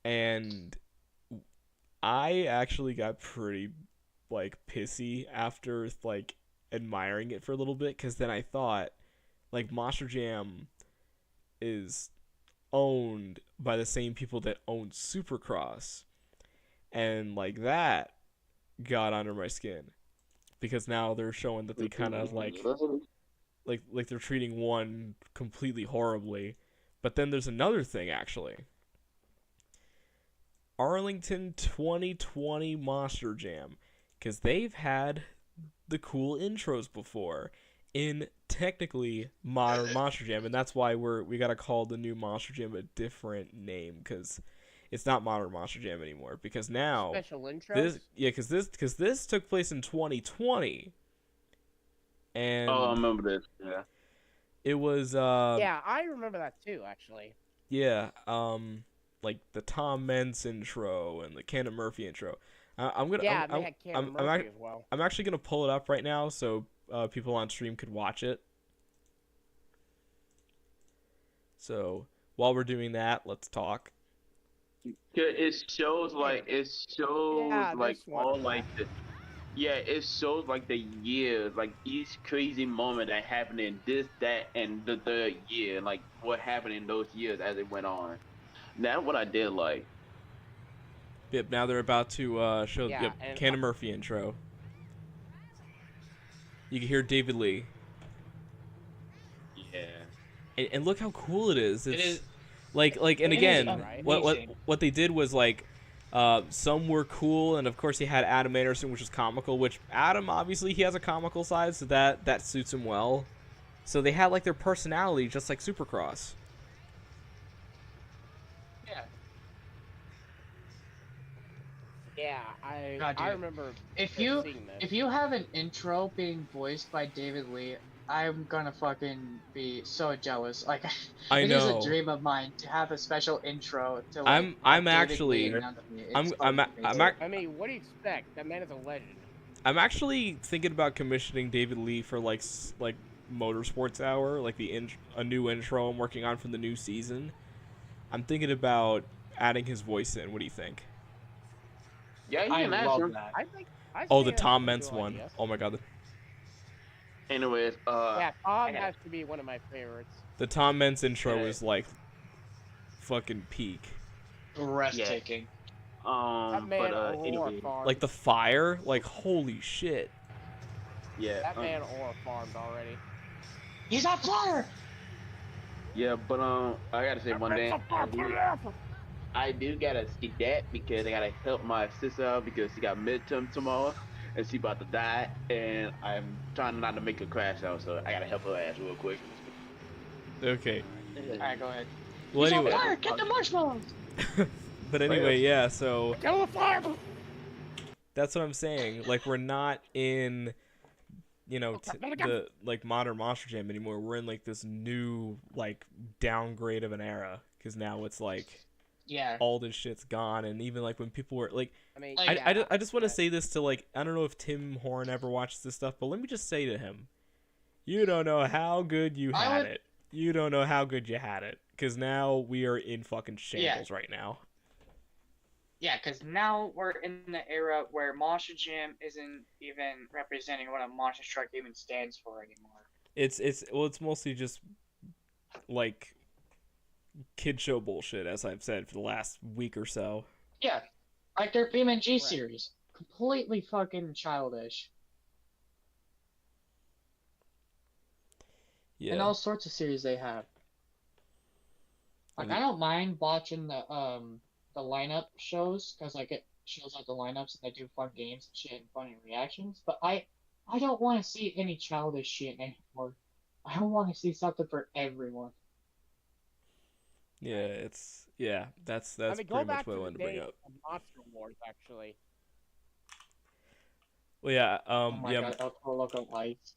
A: and I actually got pretty like pissy after like admiring it for a little bit, because then I thought like Monster Jam is owned by the same people that own Supercross, and like that got under my skin. Because now they're showing that they kind of like they're treating one completely horribly. But then there's another thing actually. Arlington 2020 Monster Jam, because they've had the cool intros before in technically modern Monster Jam, and that's why we gotta call the new Monster Jam a different name, because it's not modern Monster Jam anymore. Because now
E: Special intros?
A: because this took place in 2020, and
C: Oh, I remember this. Yeah.
A: it was
E: Yeah, I remember that too, actually.
A: like the Tom Mentz intro and the Cannon Murphy intro. I'm gonna
E: Yeah,
A: I'm,
E: they
A: I'm,
E: had Cameron
A: I'm
E: Murphy as well.
A: I'm actually gonna pull it up right now so people on stream could watch it. So while we're doing that, let's talk.
C: Yeah, it shows like
E: Yeah,
C: like
E: this one.
C: all like the it shows like the years, like each crazy moment that happened in this, that, and the third year, like what happened in those years as it went on. That's what I did like.
A: Yep, now they're about to show
E: Yeah, and-
A: Cannon Murphy intro. You can hear David Lee.
C: Yeah.
A: And look how cool it is. It's,
B: It is.
A: and
B: It is
A: again,
B: amazing.
A: what they did was like, some were cool, and of course he had Adam Anderson, which was comical. Which Adam, obviously, he has a comical side, so that suits him well. So they had like their personality, just like Supercross.
B: Yeah.
E: Yeah,
B: God,
E: I
B: dude.
E: remember
B: If
E: seeing
B: you
E: this.
B: if you have an intro being voiced by David Lee, I'm gonna fucking be so jealous. Like,
A: I
B: it is
A: know.
B: a dream of mine to have a special intro to like.
A: I'm
B: David
A: actually-
B: Lee announce me. It's
A: I'm
B: fucking amazing.
E: I mean, what do you expect? That man is a legend.
A: I'm actually thinking about commissioning David Lee for like Motorsports Hour, like a new intro I'm working on for the new season. I'm thinking about adding his voice in. What do you think?
C: Yeah, you
B: I
C: can ask
B: love
C: him.
B: that.
E: I think.
A: Oh, the Tom Mentz one. Oh my god,
C: Anyways,
E: Yeah, Tom
C: I got-
E: has to be one of my favorites.
A: the Tom Mentz intro
C: Yeah.
A: is like fucking peak.
B: Breathtaking.
E: That man
C: but anyway,
E: farmed.
A: Like the fire, like holy shit.
C: yeah,
E: That man farmed already.
B: He's on fire.
C: yeah, but I gotta say one thing. I do gotta see that because I gotta help my sister out because she got midterm tomorrow and she about to die, and I'm trying not to make her crash out, so I gotta help her ass real quick.
A: Okay.
B: Alright, go ahead.
A: Well,
B: He's
A: anyway.
B: on fire! Get the marshmallows!
A: But anyway, yeah. So
E: Get on the fire!
A: that's what I'm saying. Like, we're not in, the like modern Monster Jam anymore. We're in like this new like downgrade of an era because now it's like
B: Yeah.
A: all this shit's gone, and even like when people were like,
E: I mean,
B: Like,
A: I just want to say this to like, I don't know if Tim Horn ever watches this stuff, but let me just say to him, you don't know how good you
B: I
A: had
B: would-
A: it. You don't know how good you had it, because now we are in fucking shambles right now.
B: Yeah, because now we're in the era where Monster Jam isn't even representing what a monster truck even stands for anymore.
A: It's mostly just like kid show bullshit, as I've said for the last week or so.
B: Yeah, like their BeamNG
E: Right.
B: series. Completely fucking childish.
A: Yeah.
B: And all sorts of series they have. Like, I don't mind watching the lineup shows, because like it shows out the lineups and they do fun games and shit and funny reactions, but I don't want to see any childish shit anymore. I want to see something for everyone.
A: Yeah, that's
E: I mean,
A: pretty
E: go
A: much
E: back
A: what I
E: to
A: wanted
E: the
A: to bring
E: days
A: up.
E: of Monster Wars, actually.
A: Well, yeah,
B: Oh my god, El Loco Lights.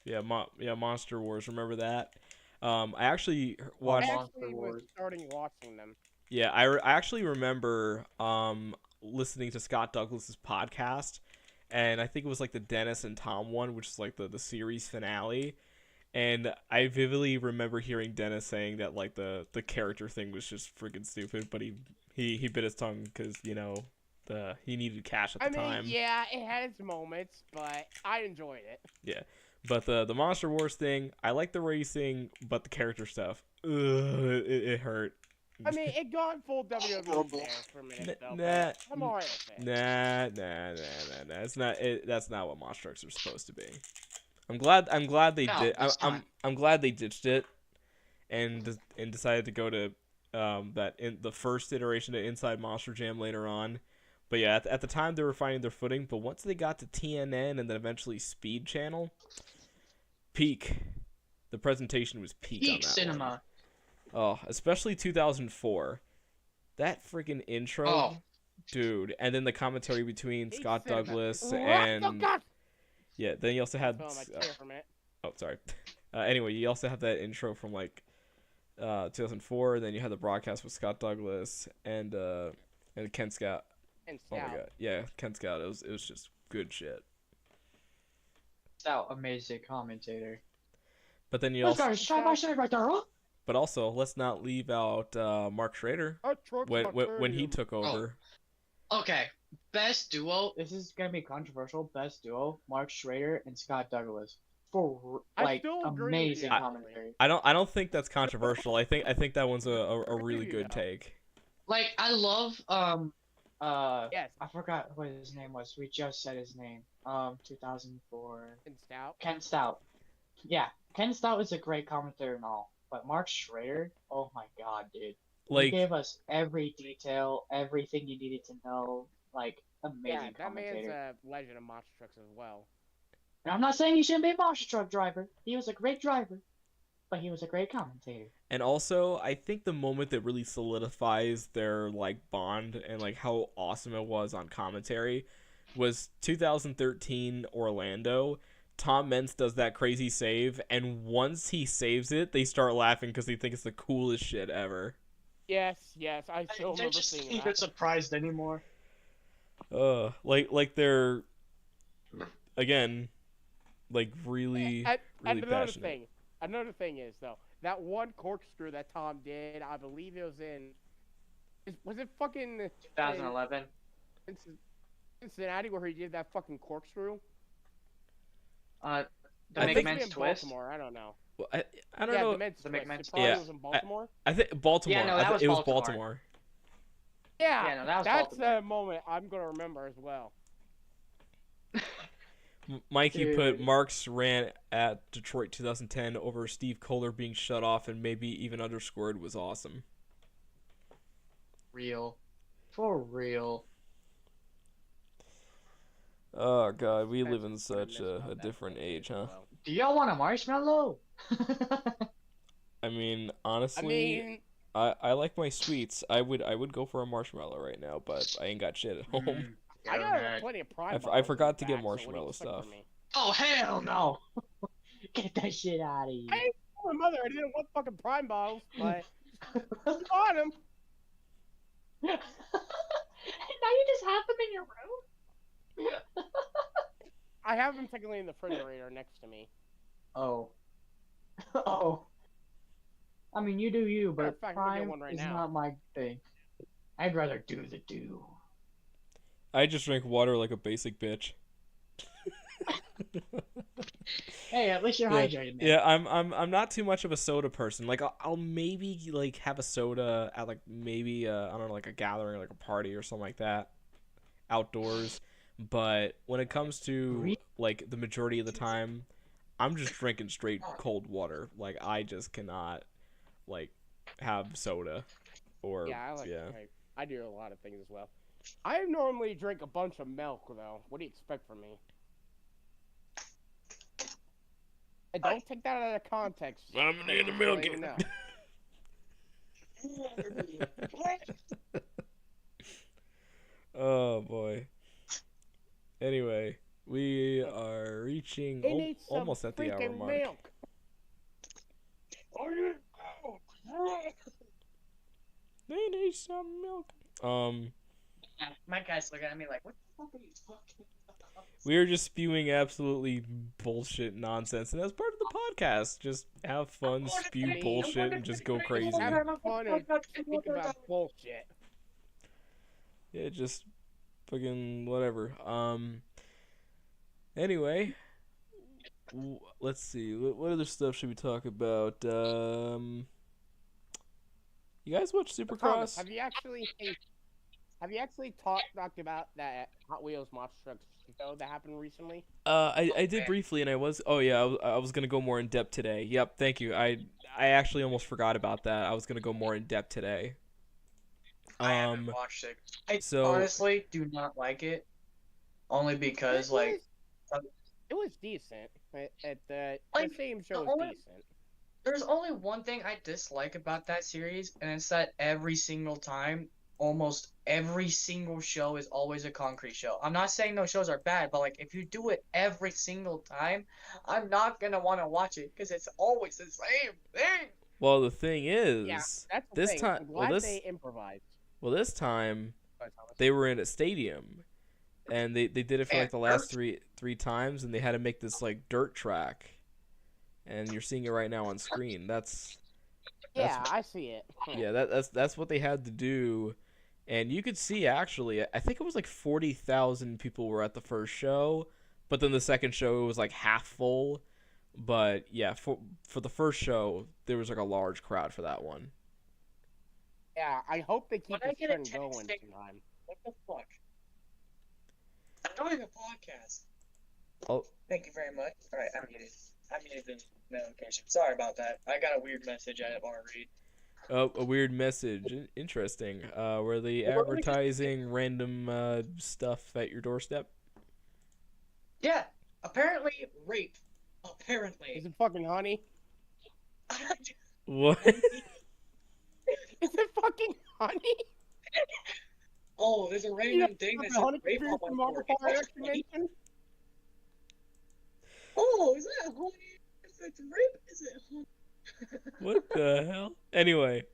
A: Monster Wars. Remember that? I actually watched.
E: I
B: Monster
E: actually was
B: Wars.
E: starting watching them.
A: Yeah, I actually remember listening to Scott Douglas's podcast, and I think it was like the Dennis and Tom one, which is like the series finale. And I vividly remember hearing Dennis saying that like the character thing was just freaking stupid, but he bit his tongue because he needed cash at the time.
E: Yeah, it had its moments, but I enjoyed it.
A: Yeah, but the Monster Wars thing, I like the racing, but the character stuff, it hurt.
E: I mean, it got full WWE there for a minute, though.
A: Nah,
E: but I'm alright with it.
A: nah. That's not what monster trucks are supposed to be. I'm glad they
B: No,
A: did.
B: it's not.
A: I'm glad they ditched it, and decided to go to the first iteration of Inside Monster Jam later on. But yeah, at the time they were finding their footing. But once they got to TNN and then eventually Speed Channel, peak. The presentation was peak on
B: Peak
A: that
B: cinema.
A: one. Oh, especially 2004. That freaking intro,
B: Oh.
A: dude, and then the commentary between
E: Peak
A: Scott
E: cinema.
A: Douglas
E: What?
A: and
E: Oh, God!
A: yeah. Then you also had
E: Film, I tear from it.
A: oh sorry. Anyway, you also have that intro from like 2004. And then you had the broadcast with Scott Douglas and Ken Scott.
E: And
A: Oh my
E: Scout.
A: god, yeah, Ken Scott. It was just good shit.
B: That amazing commentator.
A: But then you
B: This
A: also,
B: guy's side by side right there, huh?
A: but also let's not leave out Mark Schrader when he took over.
B: Okay, best duo. This is gonna be controversial. Best duo: Mark Schrader and Scott Douglas. For
E: I
B: like
E: still agree with
B: amazing
E: you.
B: commentary.
A: I don't think that's controversial. I think that one's a really
E: you
A: good
E: know.
A: take.
B: Like, I love
E: Yes,
B: I forgot what his name was. We just said his name. 2004.
E: and Stout.
B: Ken Stout. Yeah, Ken Stout is a great commentator and all, but Mark Schrader, oh my god, dude. He
A: Like,
B: gave us every detail, everything you needed to know. Like, amazing
E: Yeah, that man's
B: commentator.
E: a legend of monster trucks as well.
B: And I'm not saying he shouldn't be a monster truck driver. He was a great driver, but he was a great commentator.
A: and also I think the moment that really solidifies their like bond and like how awesome it was on commentary was 2013 Orlando. Tom Mentz does that crazy save, and once he saves it, they start laughing because they think it's the coolest shit ever.
E: Yes, I still
D: They're
E: remember
D: just
E: seeing
D: even
E: that.
D: surprised anymore.
A: Like they're again, like really
E: And
A: really
E: another
A: passionate.
E: thing is though, that one corkscrew that Tom did, I believe it was in. Was it fucking
B: 2011.
E: in Cincinnati where he did that fucking corkscrew?
B: The
A: I
B: Make
A: think-
E: Maybe
B: Men's
E: in
B: Twist.
E: Baltimore. I don't know.
A: Well, I don't
E: Yeah,
A: know.
E: the men's
B: The
E: twist.
B: McMen's
E: It probably
A: Yeah.
E: was in Baltimore.
A: I think Baltimore.
B: Yeah, no, that was
A: it was
B: Baltimore.
A: Baltimore.
E: Yeah,
B: Yeah, no, that was
E: that's
B: Baltimore.
E: a moment I'm gonna remember as well.
A: Mikey put
B: Dude.
A: Mark's rant at Detroit 2010 over Steve Kohler being shut off and maybe even underscored was awesome.
B: Real. For real.
A: Oh god, we live in
E: That's
A: such
E: what I miss
A: a
E: about that
A: different
E: whole
A: age,
E: thing
A: huh?
E: as well.
B: Do y'all want a marshmallow?
A: I mean,
E: I
A: honestly,
E: mean,
A: I like my sweets. I would go for a marshmallow right now, but I ain't got shit at home.
E: I
G: Go
E: got
G: ahead.
E: plenty of
A: I
E: Prime
A: f- I
E: bottles in
A: forgot
E: the
A: to get
E: back, so what do you
A: marshmallow
E: expect
A: stuff.
E: from me?
G: Oh hell no! Get that shit out of
E: I
G: here.
E: ain't told my mother I didn't want fucking Prime bottles, but you bought them.
G: Now you just have them in your room?
E: I have them technically in the refrigerator next to me.
G: Oh. Oh. I mean, you do you,
E: Matter of
G: but
E: fact, I'm gonna get
G: Prime
E: one right
G: is
E: now.
G: not my thing. I'd rather do the do.
A: I just drink water like a basic bitch.
G: Hey, at least you're
A: Yeah,
G: hydrated, man.
A: yeah. I'm not too much of a soda person. Like I'll maybe like have a soda at like maybe I don't know, like a gathering, like a party or something like that, outdoors. But when it comes to like the majority of the time, I'm just drinking straight cold water. Like I just cannot like have soda or
E: Yeah, I
A: yeah.
E: I do a lot of things as well. I normally drink a bunch of milk though. What do you expect from me? And don't take that out of context.
A: I'm gonna get a
E: just
A: milk
E: let you
A: in.
E: know.
A: Oh boy. Anyway, we are reaching
E: They need some
A: almost at the hour
E: freaking
A: mark.
E: milk.
A: They need some milk.
G: My guy's looking at me like, what the fuck are you talking about?
A: We are just spewing absolutely bullshit nonsense, and that's part of the podcast. Just have fun, spew bullshit, and just go crazy.
E: Have fun and think about bullshit.
A: Yeah, just fucking whatever. Anyway, let's see. What other stuff should we talk about? You guys watch
E: Thomas,
A: Supercross?
E: have you actually talked about that Hot Wheels Monster Trucks show that happened recently?
A: I did briefly, and I was I was gonna go more in depth today. Yep, thank you. I actually almost forgot about that. I was gonna go more in depth today.
G: I haven't watched it. I
A: so-
G: honestly do not like it. Only because, like,
E: It was decent. The
G: Like,
E: same show
G: the
E: was
G: only-
E: decent.
G: there's only one thing I dislike about that series, and it's that every single time, almost every single show is always a concrete show. I'm not saying those shows are bad, but like if you do it every single time, I'm not gonna want to watch it because it's always the same thing.
A: Well, the thing is,
E: Yeah, that's the
A: this
E: thing.
A: time,
E: I'm glad they improvised.
A: well, this time
E: Sorry, Thomas.
A: they were in a stadium, and they did it for like the last three times, and they had to make this like dirt track, and you're seeing it right now on screen. That's
E: Yeah, I see it.
A: yeah, that's what they had to do, and you could see actually, I think it was like 40,000 people were at the first show, but then the second show it was like half full. But yeah, for the first show there was like a large crowd for that one.
E: Yeah, I hope they keep
G: When I
E: this
G: get a
E: trend going
G: text-
E: sometime.
G: What the fuck? I'm doing a podcast.
A: Oh.
G: Thank you very much. All right, I'm muted. I muted the notification. Sorry about that. I got a weird message I didn't want to read.
A: A weird message. Interesting. Were they advertising random stuff at your doorstep?
G: Yeah, apparently rape. Apparently.
E: Is it fucking honey?
A: What?
E: Is it fucking honey?
G: Oh, there's a random thing that says
E: honey
G: rape on
E: from
G: my
E: Marvel
G: door.
E: Fire exclamation?
G: Oh, is that honey? Is it rape? Is it honey?
A: What the hell? Anyway,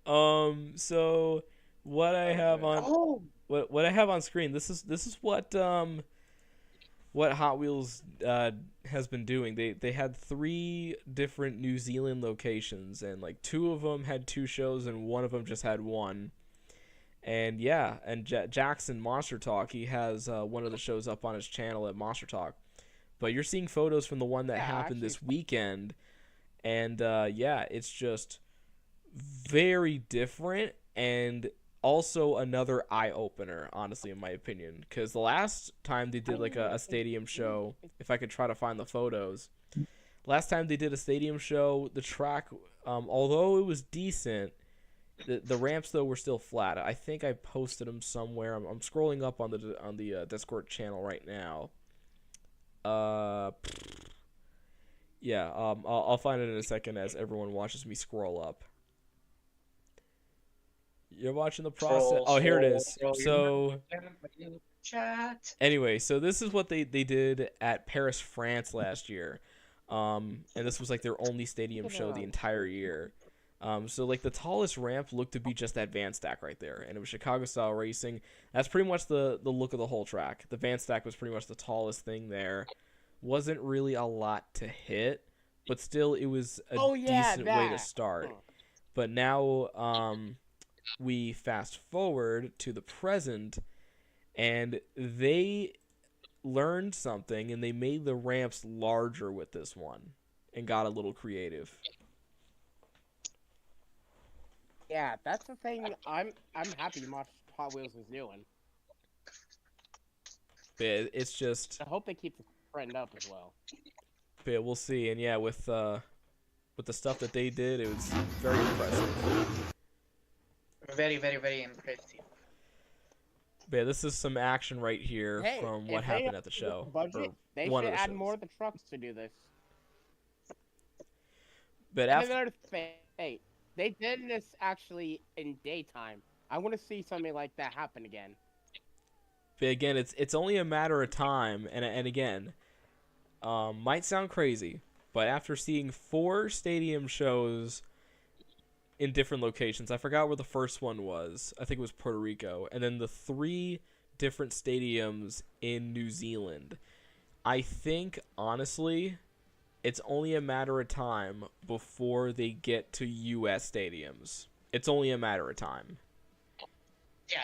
A: so what I have on
G: Oh,
A: what I have on screen. This is what Hot Wheels has been doing. They had 3 different New Zealand locations, and like 2 of them had 2 shows, and 1 of them just had 1. And yeah, and Jackson Monster Talk, he has one of the shows up on his channel at Monster Talk. But you're seeing photos from the one that happened this weekend, and yeah, it's just very different, and also another eye-opener, honestly, in my opinion. Because the last time they did like a stadium show, if I could try to find the photos, last time they did a stadium show, the track, although it was decent, the ramps though were still flat. I think I posted them somewhere. I'm scrolling up on the Discord channel right now. Yeah, I'll find it in a second as everyone watches me scroll up. You're watching the process. Oh, here it is. So
G: Chat.
A: anyway, so this is what they did at Paris, France last year. And this was like their only stadium show the entire year. So like the tallest ramp looked to be just that van stack right there, and it was Chicago style racing. That's pretty much the look of the whole track. The van stack was pretty much the tallest thing there. Wasn't really a lot to hit, but still it was a decent way to start. But now we fast forward to the present, and they learned something, and they made the ramps larger with this one, and got a little creative.
E: Yeah, that's the thing. I'm happy Hot Wheels is doing.
A: But it's just,
E: I hope they keep the trend up as well.
A: but we'll see. And yeah, with the stuff that they did, it was very impressive.
G: Very, very, very impressive.
A: But yeah, this is some action right here
E: Hey,
A: from
E: if
A: what
E: they
A: happened
E: have
A: at the
E: the
A: show.
E: budget,
A: or
E: they
A: one
E: should
A: of the
E: add
A: shows.
E: more of the trucks to do this.
A: But
E: And
A: after,
E: another thing, hey, they did this actually in daytime. I want to see something like that happen again.
A: but again, it's only a matter of time. And again, might sound crazy, but after seeing 4 stadium shows in different locations, I forgot where the first one was. I think it was Puerto Rico, and then the 3 different stadiums in New Zealand. I think honestly, it's only a matter of time before they get to U.S. stadiums. It's only a matter of time.
G: Yeah,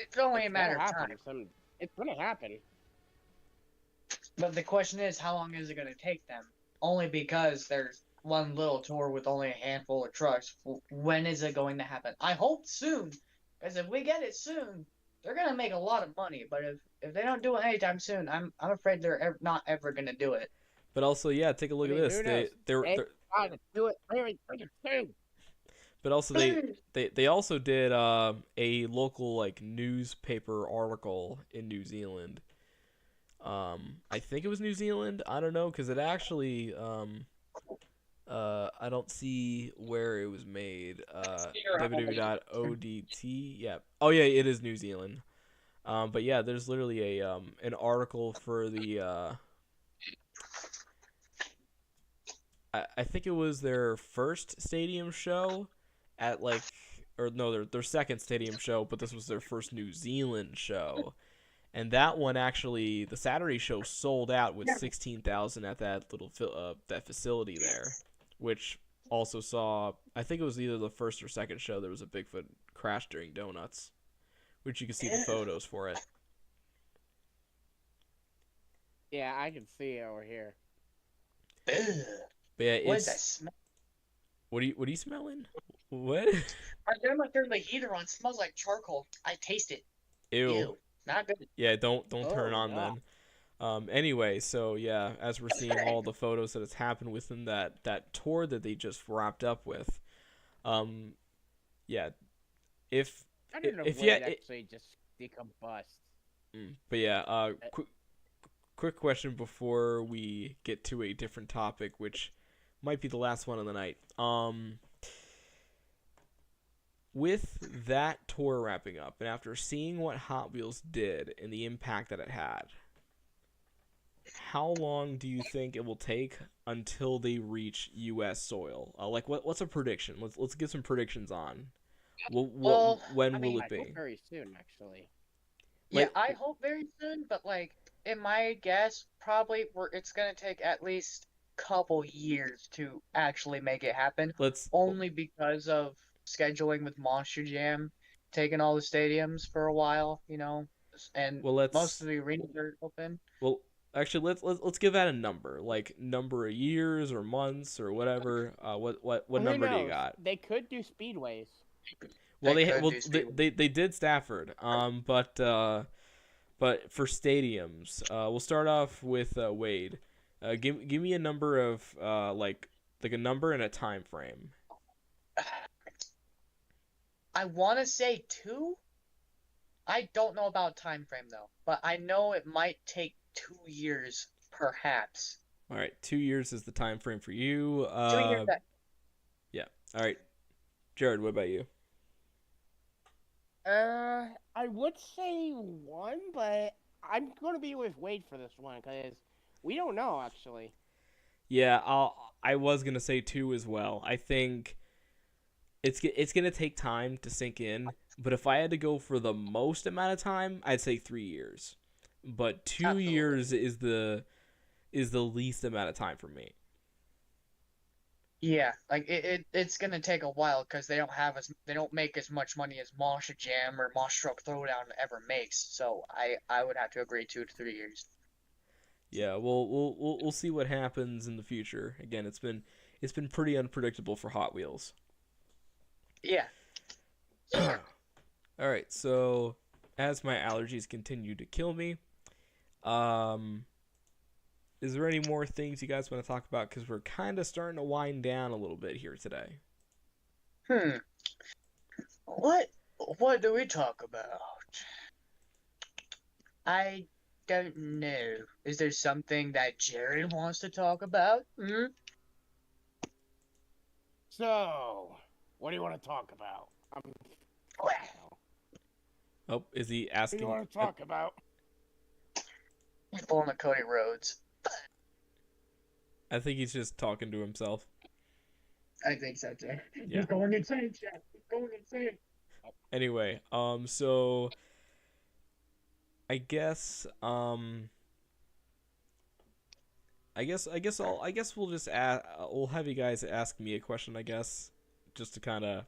G: it's only a matter of
E: happen.
G: time.
E: It's gonna happen.
G: But the question is, how long is it going to take them? Only because there's one little tour with only a handful of trucks. When is it going to happen? I hope soon, because if we get it soon, they're going to make a lot of money. But if they don't do it anytime soon, I'm afraid they're not ever going to do it.
A: But also, yeah, take a look
E: I
A: at
E: mean,
A: this.
E: who knows?
A: They're
E: Trying to do it very soon.
A: but also they also did a local like newspaper article in New Zealand. I think it was New Zealand. I don't know, because it actually I don't see where it was made. www.odt. Yeah. Oh yeah, it is New Zealand. But yeah, there's literally a an article for the I think it was their first stadium show at like, or no, their second stadium show, but this was their first New Zealand show. And that one actually, the Saturday show sold out with 16,000 at that little that facility there, which also saw, I think it was either the first or second show, there was a Bigfoot crash during donuts, which you can see the photos for it.
E: Yeah, I can see it over here.
A: But yeah,
G: What is that smell?
A: What are you smelling? What?
G: I turn my turn the heater on. It smells like charcoal. I taste it.
A: Ew.
G: Not good.
A: Yeah, don't turn on
E: yeah.
A: then. Anyway, so yeah, as we're seeing all the photos that has happened within that tour that they just wrapped up with, yeah, if
E: I don't know
A: if
E: if
A: yeah,
E: actually just decombust.
A: but yeah, quick question before we get to a different topic, which might be the last one of the night. With that tour wrapping up, and after seeing what Hot Wheels did and the impact that it had, how long do you think it will take until they reach U.S. soil? Like, what's a prediction? Let's get some predictions on. When will
E: I
A: it be?
E: hope very soon, actually.
G: Yeah,
A: Like-
G: I hope very soon, but like in my guess, probably it's gonna take at least couple years to actually make it happen.
A: Let's
G: Only because of scheduling with Monster Jam, taking all the stadiums for a while, and most of the arenas are open.
A: Well, actually, let's give that a number, like number of years or months or whatever. What
E: Who
A: number do you
E: knows?
A: got?
E: They could do speedways.
A: Well,
G: They could do
A: they did Stafford. But for stadiums, we'll start off with Wade. Give me a number of like a number and a time frame.
G: I want to say 2. I don't know about time frame though, but I know it might take 2 years, perhaps.
A: All right, 2 years is the time frame for you.
G: 2 years.
A: Yeah. All right, Jared. What about you?
E: I would say one, but I'm going to be with Wade for this one because we don't know actually.
A: Yeah, I was gonna say 2 as well. I think it's gonna take time to sink in. But if I had to go for the most amount of time, I'd say 3 years. But 2 years is the least amount of time for me.
G: Yeah, like it's gonna take a while because they don't make as much money as Mosh Jam or Mosh Truck Throwdown ever makes. So I would have to agree 2 to 3 years.
A: Yeah, we'll see what happens in the future. Again, it's been pretty unpredictable for Hot Wheels.
G: Yeah.
A: All right, so as my allergies continue to kill me, is there any more things you guys want to talk about? Because we're kind of starting to wind down a little bit here today.
G: What do we talk about? I don't know. Is there something that Jared wants to talk about?
E: So, what do you want to talk about?
A: Oh, is he
E: What do
A: asking?
E: you want to talk about?
G: People on the Cody Roads.
A: I think he's just talking to himself.
G: I think so too.
A: Yeah.
E: He's going insane, Chad. He's going insane.
A: Anyway, so I guess, I guess we'll have you guys ask me a question, I guess, just to kind of.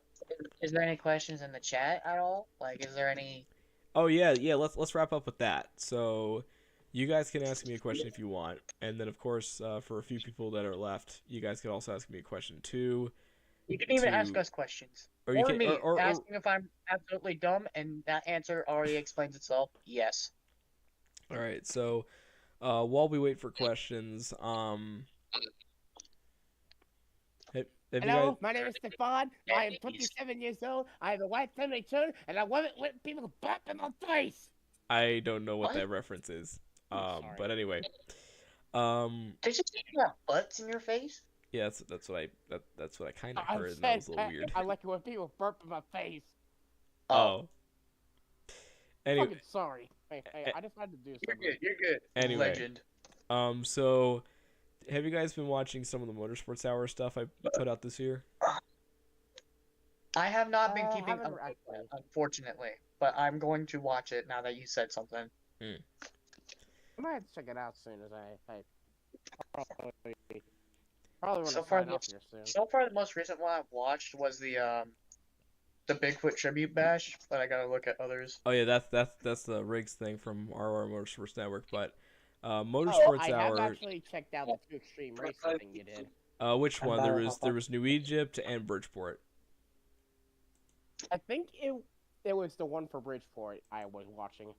G: Is there any questions in the chat at all? Like, is there any?
A: Oh yeah. Let's wrap up with that. So, you guys can ask me a question if you want, and then of course, for a few people that are left, you guys can also ask me a question too.
G: You can even ask us questions.
A: Or you
G: Or
A: can,
G: me,
A: or
G: asking if I'm absolutely dumb, and that answer already explains itself. Yes.
A: all right. So, while we wait for questions, have you
E: Hello,
A: guys?
E: my name is Stefan. I am 27 years old. I have a white family children, and I love it when people bump in my face.
A: I don't know what
G: What?
A: that reference is.
E: Sorry.
A: But anyway,
G: Did you say you have butts in your face?
A: yeah, that's what I kind of
E: I
A: heard, and that was a little
E: said
A: weird.
E: I like it when people burp in my face.
A: Oh. Anyway,
E: Fucking sorry. Hey, I just had to do
G: You're
E: something.
G: good. You're good.
A: Anyway.
G: Legend.
A: So have you guys been watching some of the Motorsports Hour stuff I put out this year?
G: I have not been keeping
E: haven't
G: up with
E: actually.
G: it, unfortunately, but I'm going to watch it now that you said something.
E: I might have to check it out soon as I probably want
G: So
E: to
G: far,
E: sign off here soon.
G: So far, the most recent one I've watched was the Bigfoot tribute bash, but I gotta look at others.
A: Oh yeah, that's the Riggs thing from RR Motorsports Network, but
E: I
A: Motorsports
E: have
A: Hour.
E: actually checked out the two extreme racing thing you did.
A: Which one? There was New Egypt and Bridgeport.
E: I think it was the one for Bridgeport I was watching.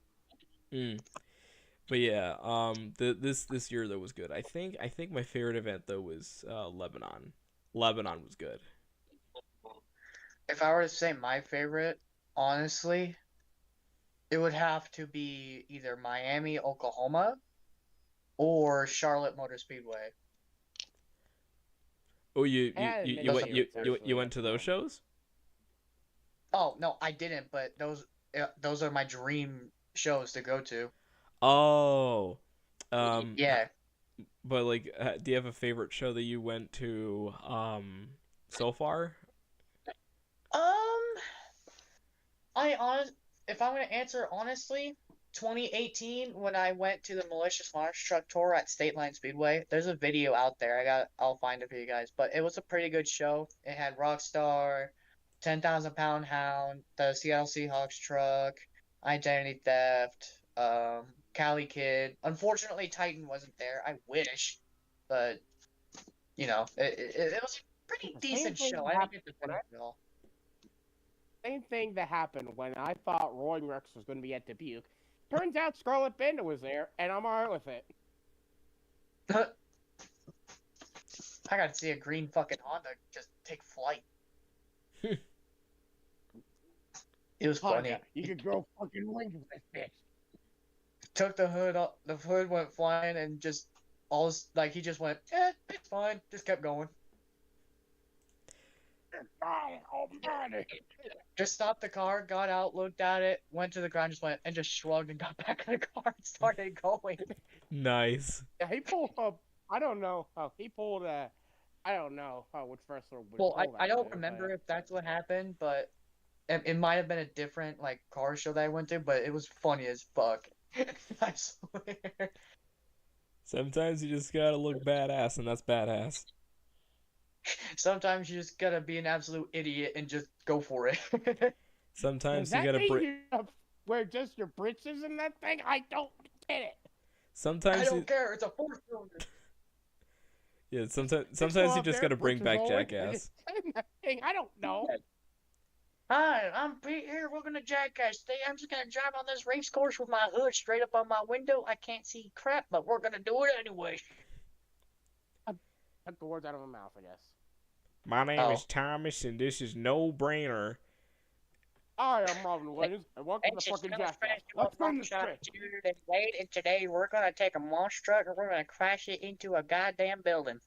A: But yeah, this year though was good. I think my favorite event though was Lebanon. Lebanon was good.
G: If I were to say my favorite, honestly, it would have to be either Miami, Oklahoma, or Charlotte Motor Speedway.
A: Oh, you went to those shows?
G: Oh no, I didn't. But those are my dream shows to go to.
A: Oh,
G: Yeah.
A: But like, do you have a favorite show that you went to so far?
G: If I'm gonna answer honestly, 2018 when I went to the Malicious Launch Truck Tour at State Line Speedway. There's a video out there. I'll find it for you guys. But it was a pretty good show. It had Rockstar, 10,000 Pound Hound, the Seattle Seahawks truck, Identity Theft, Cali Kid. Unfortunately, Titan wasn't there. I wish, but you know, it was a pretty decent show. I didn't get to finish it all.
E: Same thing that happened when I thought Roy Rex was going to be at Dubuque. Turns out Scarlet Bandit was there, and I'm alright with it.
G: I got to see a green fucking Honda just take flight. It was funny.
E: Honda, you could grow fucking wings with this bitch.
G: Took the hood off, the hood went flying and just he just went, it's fine, just kept going.
E: Almighty.
G: Just stopped the car, got out, looked at it, went to the ground, just went, and just shrugged and got back in the car and started going.
A: Nice.
E: Yeah, he pulled up. I don't know how he pulled. I don't know how which wrestler would
G: Well,
E: pull that.
G: I don't
E: move,
G: remember
E: but-
G: if that's what happened, but it might have been a different like car show that I went to, but it was funny as fuck. I swear.
A: Sometimes you just gotta look badass, and that's badass.
G: Sometimes you just gotta be an absolute idiot and just go for it.
E: Does
A: Sometimes you
E: that
A: gotta
E: mean you wear just your britches in that thing? I don't get it.
G: I
A: Sometimes
G: don't care. It's a 4-cylinder.
A: yeah. Sometimes
E: Go
A: you
E: out
A: just
E: there,
A: gotta bring
E: britches
A: back
E: rolling, and
A: Jackass.
E: just in that thing. I don't know.
G: Hi, I'm Pete here. We're gonna jackass. Today I'm just gonna drive on this race course with my hood straight up on my window. I can't see crap, but we're gonna do it anyway.
E: Took the words out of my mouth, I guess.
A: My name
G: Oh.
A: is Thomas, and this is No Brainer.
E: Hi, I'm Robin Williams, and welcome to fucking Jackass. Let's run this trick.
G: And today we're gonna take a monster truck and we're gonna crash it into a goddamn building.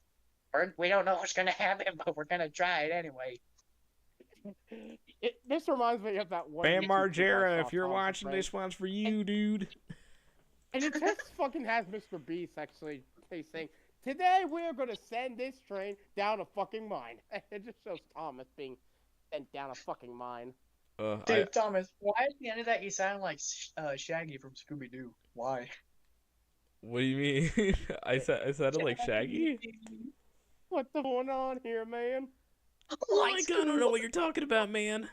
G: We don't know what's gonna happen, but we're gonna try it anyway.
E: This reminds me of that one.
A: Bam
E: YouTube clip I
A: Margera,
E: saw
A: if you're
E: Tom
A: watching,
E: Friend.
A: this one's for you, dude.
E: And it just fucking has Mr. Beast actually saying, "Today we're gonna send this train down a fucking mine." It just shows Thomas being sent down a fucking mine.
G: Dude, Thomas, why at the end of that you sound like Shaggy from Scooby Doo? Why?
A: What do you mean? I sounded like Shaggy?
E: What's going on here, man?
A: Oh my god, I don't know what you're talking about, man.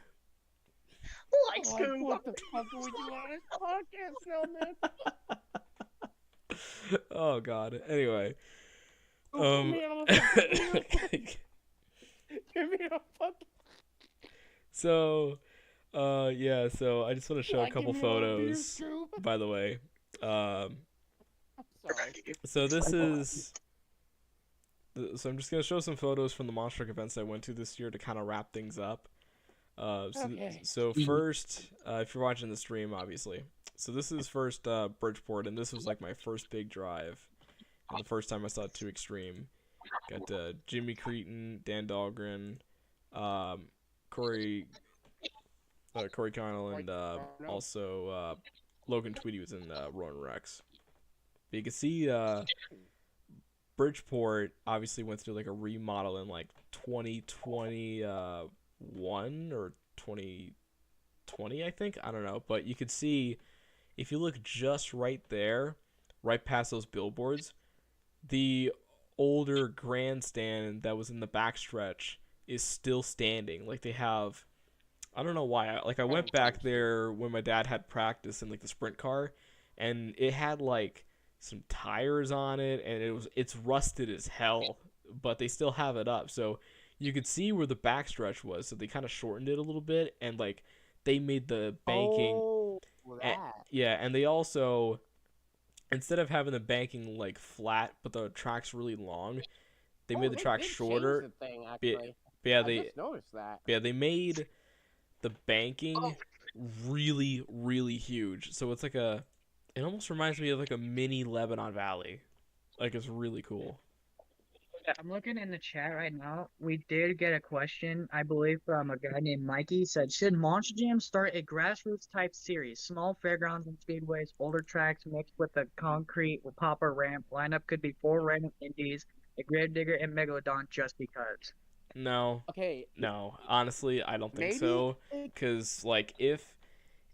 G: Like
E: Like,
G: Scooby.
E: what the fuck are we doing on this podcast now, man?
A: Oh god. Anyway.
E: Get me out of the fucking- Give me a fucking.
A: So, yeah, so I just want to show a
E: Like,
A: couple
E: give me a little beer,
A: photos,
E: Scoop.
A: by the way.
E: Sorry.
A: So this is... So I'm just going to show some photos from the Monster Truck events I went to this year to kind of wrap things up.
E: Okay.
A: So first, if you're watching the stream, obviously. So this is first Bridgeport, and this was like my first big drive. And the first time I saw 2 Extreme. Got Jimmy Cretin, Dan Dahlgren, Corey Connell, and also Logan Tweedy was in Rowan Rex. But you can see Bridgeport obviously went through like a remodel in like 2021 or 2020, I think. I don't know. But you could see, if you look just right there, right past those billboards, the older grandstand that was in the backstretch is still standing. Like, they have, I don't know why. I went back there when my dad had practice in like the sprint car, and it had like some tires on it, and it's rusted as hell, but they still have it up. So you could see where the backstretch was, so they kind of shortened it a little bit, and like they made the banking and they also, instead of having the banking like flat but the track's really long, they made the track shorter.
E: The thing,
A: Yeah,
E: I just noticed that.
A: Yeah, they made the banking really, really huge. So it's like it almost reminds me of like a mini Lebanon Valley. Like, it's really cool.
G: I'm looking in the chat right now. We did get a question, I believe, from a guy named Mikey. Said, should Monster Jam start a grassroots type series? Small fairgrounds and speedways, older tracks mixed with a concrete or popper ramp. Lineup could be 4 random indies, a Gravedigger, and Megalodon just because.
A: No.
E: Okay.
A: No. Honestly, I don't think
E: Maybe
A: so.
E: it-
A: Because, like, if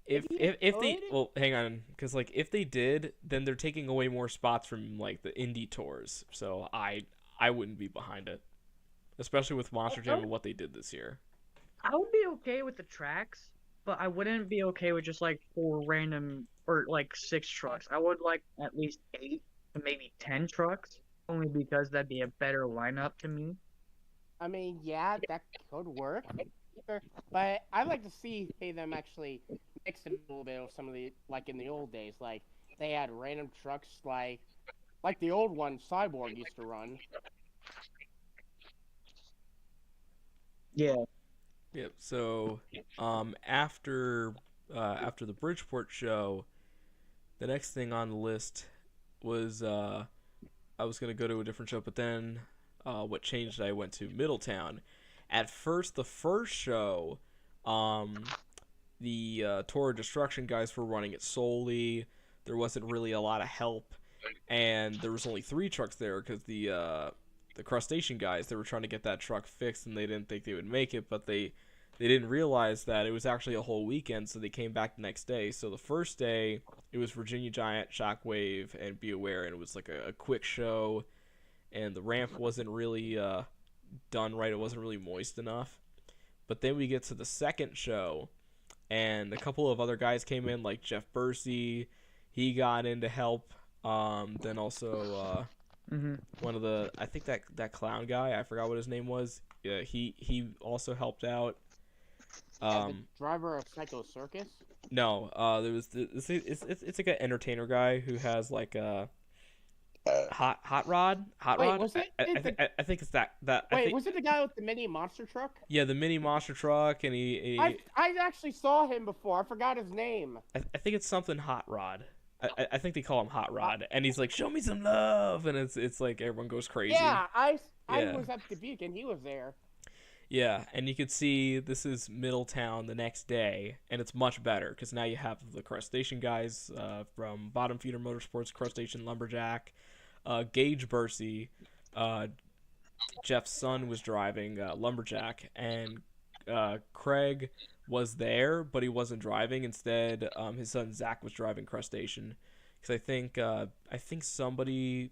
A: they,
E: could.
A: well, hang on, because like if they did, then they're taking away more spots from like the indie tours. So I wouldn't be behind it, especially with Monster Jam and what they did this year.
G: I would be okay with the tracks, but I wouldn't be okay with just like 4 random or like 6 trucks. I would like at least 8 to maybe 10 trucks, only because that'd be a better lineup to me.
E: I mean, yeah, that could work. But I'd like to see them actually mix it a little bit with some of the, like in the old days, like they had random trucks like the old one Cyborg used to run.
G: Yeah.
A: Yep. So, after the Bridgeport show, the next thing on the list was I was gonna go to a different show, but then what changed? I went to Middletown. At first, the first show, the Tour of Destruction guys were running it solely. There wasn't really a lot of help, and there was only 3 trucks there because the crustacean guys, they were trying to get that truck fixed, and they didn't think they would make it, but they didn't realize that it was actually a whole weekend, so they came back the next day. So the first day, it was Virginia Giant, Shockwave, and Be Aware, and it was like a quick show, and the ramp wasn't really done right. It wasn't really moist enough. But then we get to the second show, and a couple of other guys came in, like Jeff Bursey. He got in to help. Then also one of the, I think that clown guy, I forgot what his name was. Yeah, he also helped out.
E: The driver of Psycho Circus.
A: No, there was it's like an entertainer guy who has like a hot rod.
E: Wait, was it?
A: I think it's that.
E: Wait, was it the guy with the mini monster truck?
A: Yeah, the mini monster truck, and he
E: I actually saw him before. I forgot his name.
A: I think it's something Hot Rod. I think they call him Hot Rod, and he's like, "Show me some love," and it's like everyone goes crazy.
E: Yeah, I was at Dubuque and he was there.
A: Yeah, and you could see this is Middletown the next day, and it's much better because now you have the crustacean guys from Bottom Feeder Motorsports, Crustacean Lumberjack, Gage Bursey, Jeff's son was driving Lumberjack, and Craig was there, but he wasn't driving. Instead, his son Zach was driving Crustacean, because I think somebody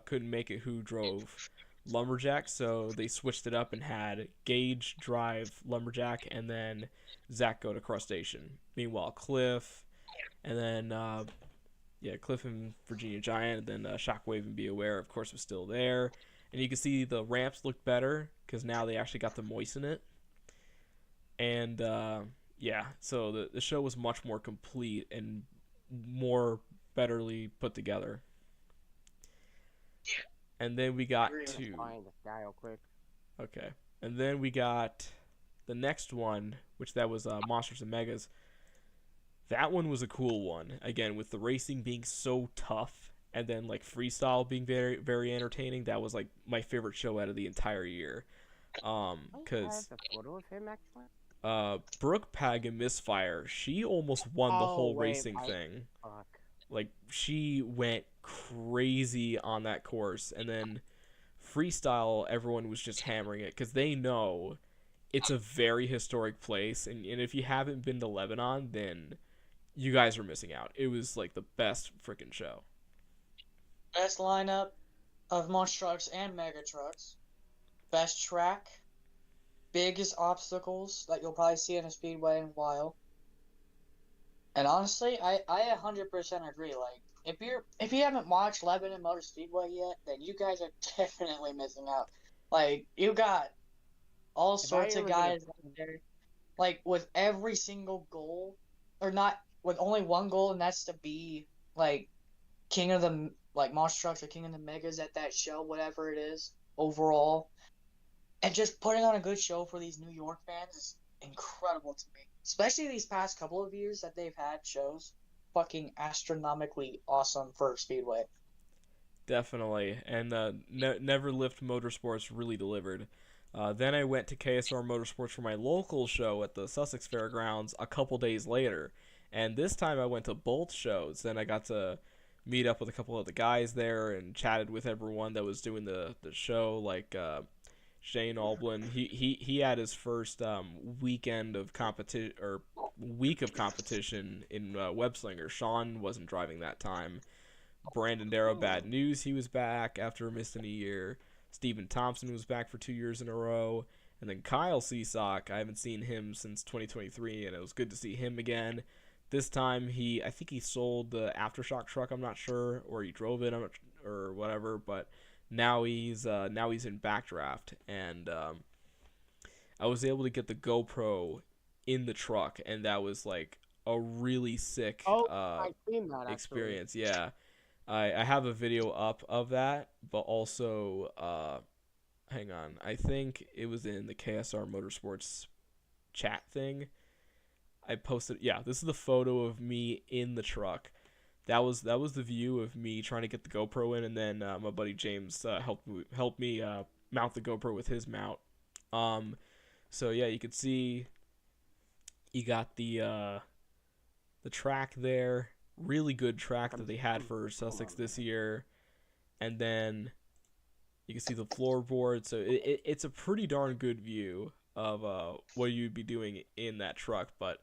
A: couldn't make it who drove Lumberjack, so they switched it up and had Gage drive Lumberjack, and then Zach go to Crustacean. Meanwhile, Cliff, and then Cliff and Virginia Giant, and then Shockwave and Be Aware, of course, was still there. And you can see the ramps look better because now they actually got to moisten it. And so the show was much more complete and more betterly put together. And then we got to
E: Find this guy real quick.
A: Okay. And then we got the next one, which that was Monsters and Megas. That one was a cool one. Again, with the racing being so tough, and then like freestyle being very, very entertaining. That was like my favorite show out of the entire year.
E: I
A: Because
E: have a photo of him actually.
A: Brooke Pag and Misfire, she almost won the whole racing thing.
E: Fuck.
A: Like, she went crazy on that course, and then freestyle, everyone was just hammering it because they know it's a very historic place, and if you haven't been to Lebanon, then you guys are missing out. It was like the best freaking show.
G: Best lineup of monster trucks and mega trucks. Best track. Biggest obstacles that you'll probably see in a speedway in a while. And honestly, I 100% agree. Like, if you haven't watched Lebanon Motor Speedway yet, then you guys are definitely missing out. Like, you got all sorts of guys out there, like, with every single goal, or not, with only one goal, and that's to be, like, king of the, like, monster trucks or king of the megas at that show, whatever it is, overall. And just putting on a good show for these New York fans is incredible to me. Especially these past couple of years that they've had shows. Fucking astronomically awesome for Speedway.
A: Definitely. And Never Lift Motorsports really delivered. Then I went to KSR Motorsports for my local show at the Sussex Fairgrounds a couple days later. And this time I went to both shows. Then I got to meet up with a couple of the guys there and chatted with everyone that was doing the show, like Shane Alblin. He had his first weekend of competition, or week of competition in Webslinger. Sean wasn't driving that time. Brandon Darrow, Bad News, he was back after missing a year. Stephen Thompson was back for 2 years in a row. And then Kyle Seasock, I haven't seen him since 2023, and it was good to see him again. This time, I think he sold the Aftershock truck, I'm not sure, or he drove it, or whatever, but now he's in Backdraft, and I was able to get the GoPro in the truck, and that was like a really sick
E: I've seen that,
A: experience. Yeah, I have a video up of that, but also hang on, I think it was in the KSR Motorsports chat thing. I posted, yeah, this is the photo of me in the truck. that was the view of me trying to get the GoPro in, and then my buddy James helped me mount the GoPro with his mount. So yeah, you could see you got the track there, really good track that they had for Sussex this year, and then you can see the floorboard. So it's a pretty darn good view of what you'd be doing in that truck. But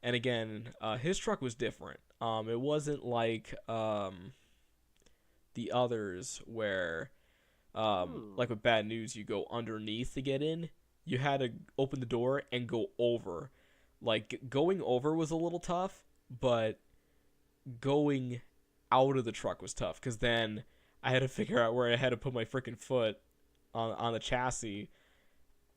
A: and again, his truck was different. It wasn't like the others where like with Bad News, you go underneath to get in. You had to open the door and go over. Like going over was a little tough, but going out of the truck was tough because then I had to figure out where I had to put my freaking foot on the chassis.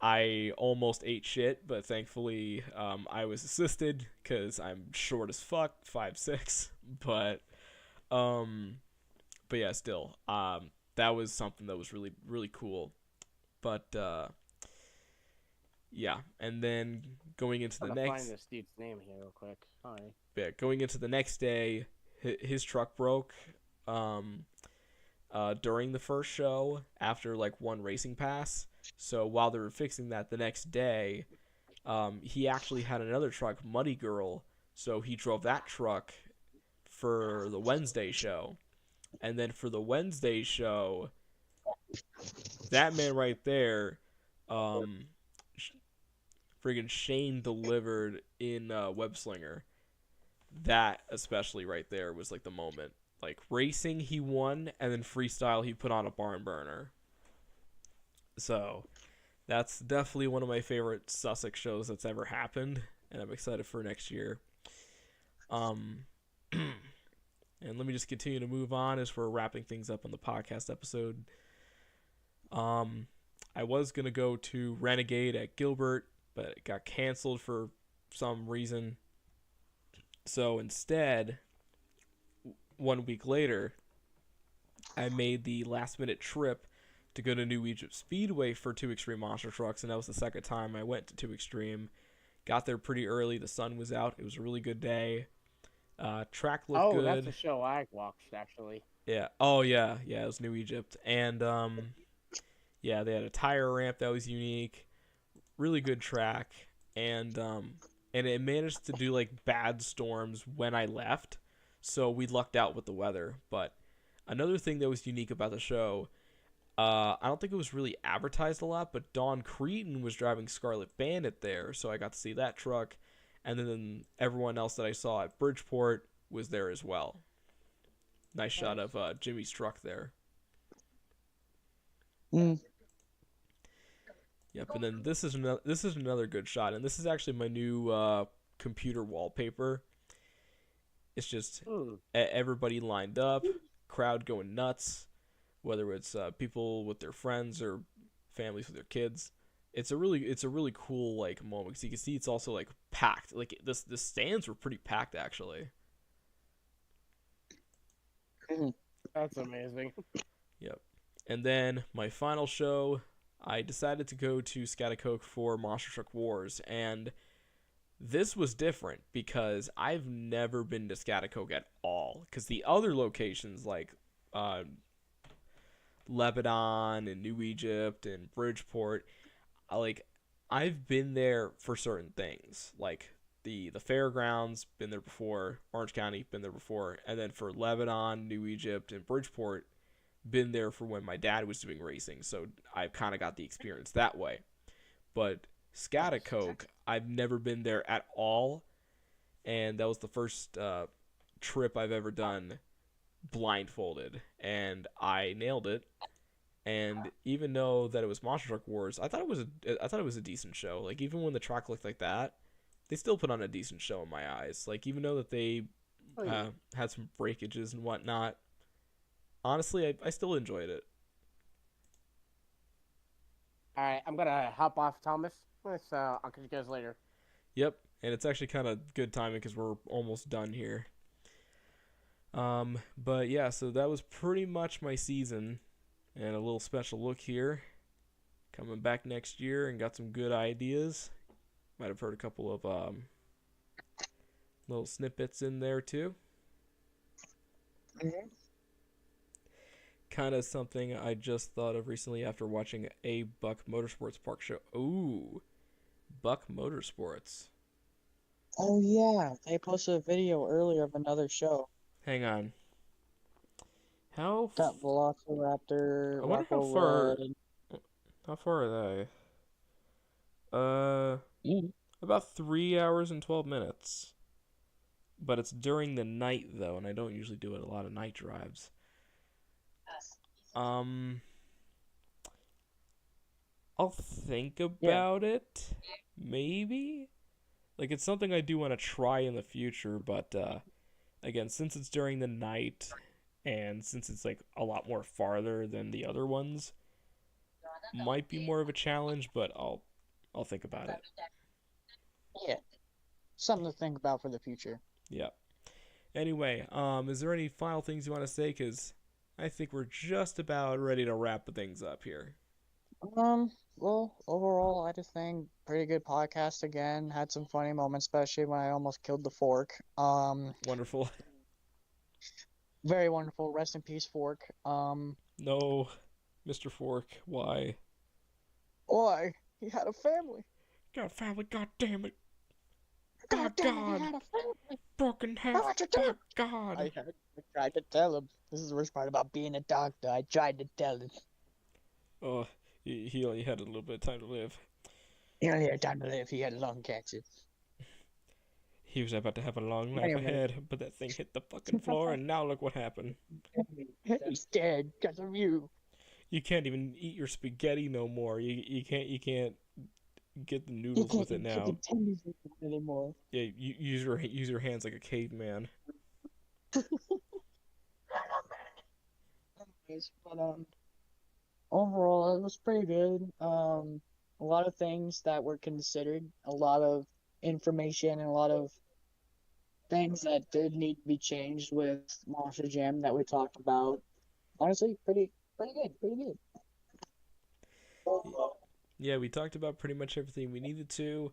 A: I almost ate shit, but thankfully I was assisted because I'm short as fuck, 5'6". But yeah, still, that was something that was really really cool. But yeah, and then going into the
E: I'm gonna
A: next,
E: find this dude's name here real quick. Sorry.
A: yeah, going into the next day, his truck broke during the first show after like one racing pass. So while they were fixing that the next day, he actually had another truck, Muddy Girl. So he drove that truck for the Wednesday show. And then for the Wednesday show, that man right there, friggin' Shane delivered in Web Slinger. That especially right there was like the moment. Like racing, he won, and then freestyle, he put on a barn burner. So that's definitely one of my favorite Sussex shows that's ever happened, and I'm excited for next year. And let me just continue to move on as we're wrapping things up on the podcast episode. I was gonna go to Renegade at Gilbert, but it got canceled for some reason. So instead, 1 week later, I made the last minute trip to go to New Egypt Speedway for 2 Extreme Monster Trucks, and that was the second time I went to 2 Extreme. Got there pretty early. The sun was out. It was a really good day. Track looked good.
E: Oh, that's a show I watched actually.
A: Yeah. Oh, yeah. Yeah, it was New Egypt. And, yeah, they had a tire ramp that was unique. Really good track. And it managed to do, like, bad storms when I left. So we lucked out with the weather. But another thing that was unique about the show, I don't think it was really advertised a lot, but Don Cretan was driving Scarlet Bandit there. So I got to see that truck. And then everyone else that I saw at Bridgeport was there as well. Nice shot of Jimmy's truck there. Yep, and then this is another good shot, and this is actually my new computer wallpaper. It's just everybody lined up, crowd going nuts, whether it's people with their friends or families with their kids. It's a really cool like moment because you can see it's also like packed. Like the stands were pretty packed actually.
E: That's amazing.
A: Yep. And then my final show, I decided to go to Scotticoke for Monster Truck Wars, and this was different because I've never been to Scotticoke at all. Because the other locations like Lebanon and New Egypt and Bridgeport, I've been there for certain things, like the fairgrounds, been there before. Orange County, been there before. And then for Lebanon, New Egypt, and Bridgeport, been there for when my dad was doing racing. So I kind of got the experience that way. But Scotticoke, I've never been there at all. And that was the first trip I've ever done blindfolded. And I nailed it. And even though that it was Monster Truck Wars, I thought it was a decent show. Like even when the track looked like that, they still put on a decent show in my eyes. Like even though that they had some breakages and whatnot, honestly, I still enjoyed it.
E: All right, I'm gonna hop off, Thomas. I'll catch you guys later.
A: Yep, and it's actually kind of good timing because we're almost done here. But yeah, so that was pretty much my season, and a little special look here. Coming back next year and got some good ideas. Might have heard a couple of little snippets in there too.
B: Mhm.
A: Kind of something I just thought of recently after watching a Buck Motorsports Park show. Ooh, Buck Motorsports.
B: Oh yeah, they posted a video earlier of another show.
A: Hang on. How?
B: Got Velociraptor,
A: I wonder
B: Rocco Red.
A: how far are they? Uh,
B: Mm.
A: about 3 hours and 12 minutes. But it's during the night though, and I don't usually do a lot of night drives. Um, I'll think about it. Maybe. Like it's something I do want to try in the future, but again, since it's during the night, and since it's like a lot more farther than the other ones, might be more of a challenge. But I'll think about it.
B: Yeah, something to think about for the future.
A: Yeah. Anyway, is there any final things you want to say? Because I think we're just about ready to wrap things up here.
B: Well, overall, I just think pretty good podcast again. Had some funny moments, especially when I almost killed the fork.
A: Wonderful.
B: Very wonderful. Rest in peace, fork.
A: No, Mr. Fork, why?
B: Why? He had a family.
A: Got a family, god damn it.
B: God damn it, he had a family.
A: Broken half,
B: How'd you do?
A: God.
B: I tried to tell him. This is the worst part about being a doctor. I tried to tell him.
A: Oh, he only had a little bit of time to live.
B: He only had time to live. He had lung cancer.
A: He was about to have a long life
B: Anyway.
A: ahead, but that thing hit the fucking floor, and now look what happened.
B: He's dead because of you.
A: You can't even eat your spaghetti no more. You can't get the noodles with it now.
B: Tenders with it anymore.
A: Yeah, you use your hands like a caveman.
B: Anyways, but overall it was pretty good. A lot of things that were considered, a lot of information, and a lot of things that did need to be changed with Monster Jam that we talked about. Honestly, pretty good.
A: Yeah, we talked about pretty much everything we needed to,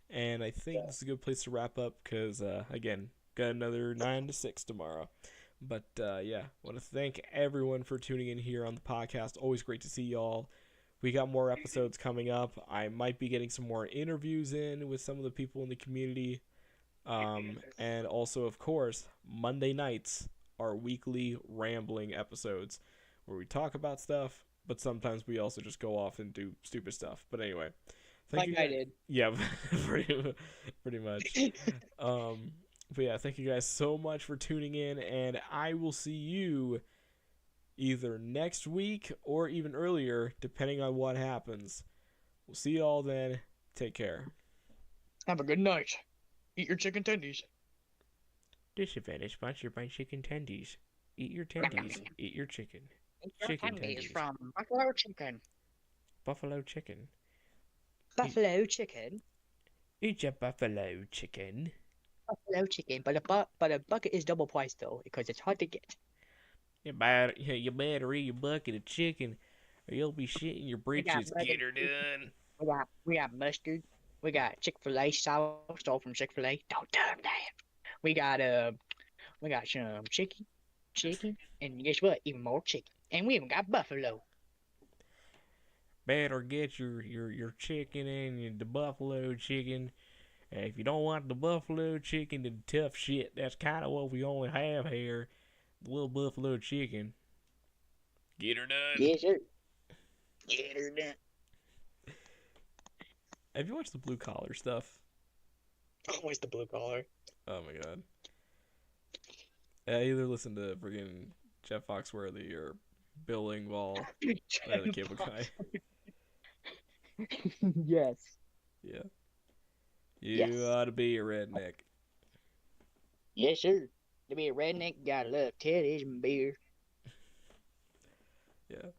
A: and I think this is a good place to wrap up because, again, got another 9 to 6 tomorrow. But yeah, want to thank everyone for tuning in here on the podcast. Always great to see y'all. We got more episodes coming up. I might be getting some more interviews in with some of the people in the community. And also, of course, Monday nights are weekly rambling episodes where we talk about stuff, but sometimes we also just go off and do stupid stuff. But anyway, thank you.
B: I did.
A: Yeah, pretty much. But yeah, thank you guys so much for tuning in, and I will see you either next week or even earlier, depending on what happens. We'll see you all then. Take care.
B: Have a good night. Eat your chicken tendies.
A: This event is sponsored by Chicken Tendies. Eat your tendies. Eat your chicken. Chicken tendies.
B: From Buffalo Chicken.
A: Buffalo chicken.
B: Buffalo Chicken.
A: Eat your buffalo chicken.
B: Buffalo Chicken, but a bucket is double price though because it's hard to get.
A: You better eat your bucket of chicken, or you'll be shitting your britches. Get her done.
B: We got mustard. We got Chick-fil-A sauce, all from Chick-fil-A. Don't tell them that. We got some chicken, and guess what? Even more chicken. And we even got buffalo.
A: Better get your chicken and the buffalo chicken. And if you don't want the buffalo chicken, the tough shit, that's kind of what we only have here. The little buffalo chicken. Get her done.
B: Yes, sir. Get her done.
A: Have you watched the blue collar stuff?
B: Always the blue collar.
A: Oh my god. I either listen to friggin' Jeff Foxworthy or Bill Engvall, the cable guy.
B: Yes.
A: Yeah. You ought to be a redneck.
B: Yes, sir. To be a redneck, you gotta love titties and beer.
A: Yeah.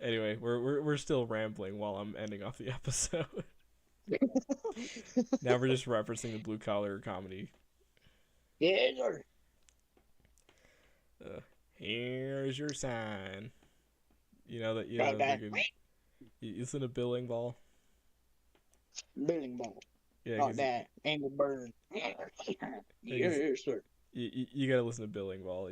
A: Anyway, we're still rambling while I'm ending off the episode. Now we're just referencing the blue collar comedy.
B: Yes, sir.
A: Here's your sign. You know that you listen to Bill Engvall.
B: Billing ball.
A: Yeah,
B: Not that. Angry bird. Yes, sir.
A: you gotta listen to Bill Engvall.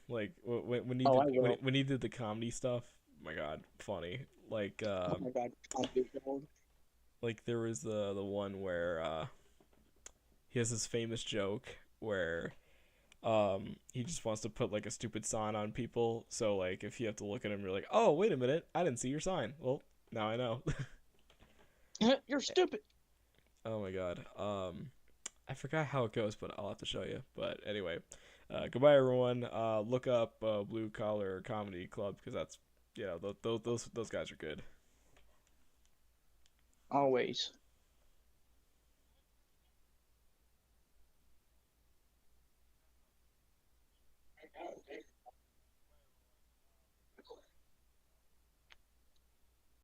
A: Like when he
B: Oh,
A: did
B: I will.
A: when he did the comedy stuff. Oh my God, funny.
B: Oh my god, comedy gold.
A: Like there was the one where he has this famous joke where he just wants to put like a stupid sign on people. So like if you have to look at him, you're like, oh wait a minute, I didn't see your sign. Well, now I know.
B: You're stupid.
A: Oh my God. I forgot how it goes, but I'll have to show you. But anyway, goodbye everyone. Look up Blue Collar Comedy Club because that's those guys are good.
B: Always.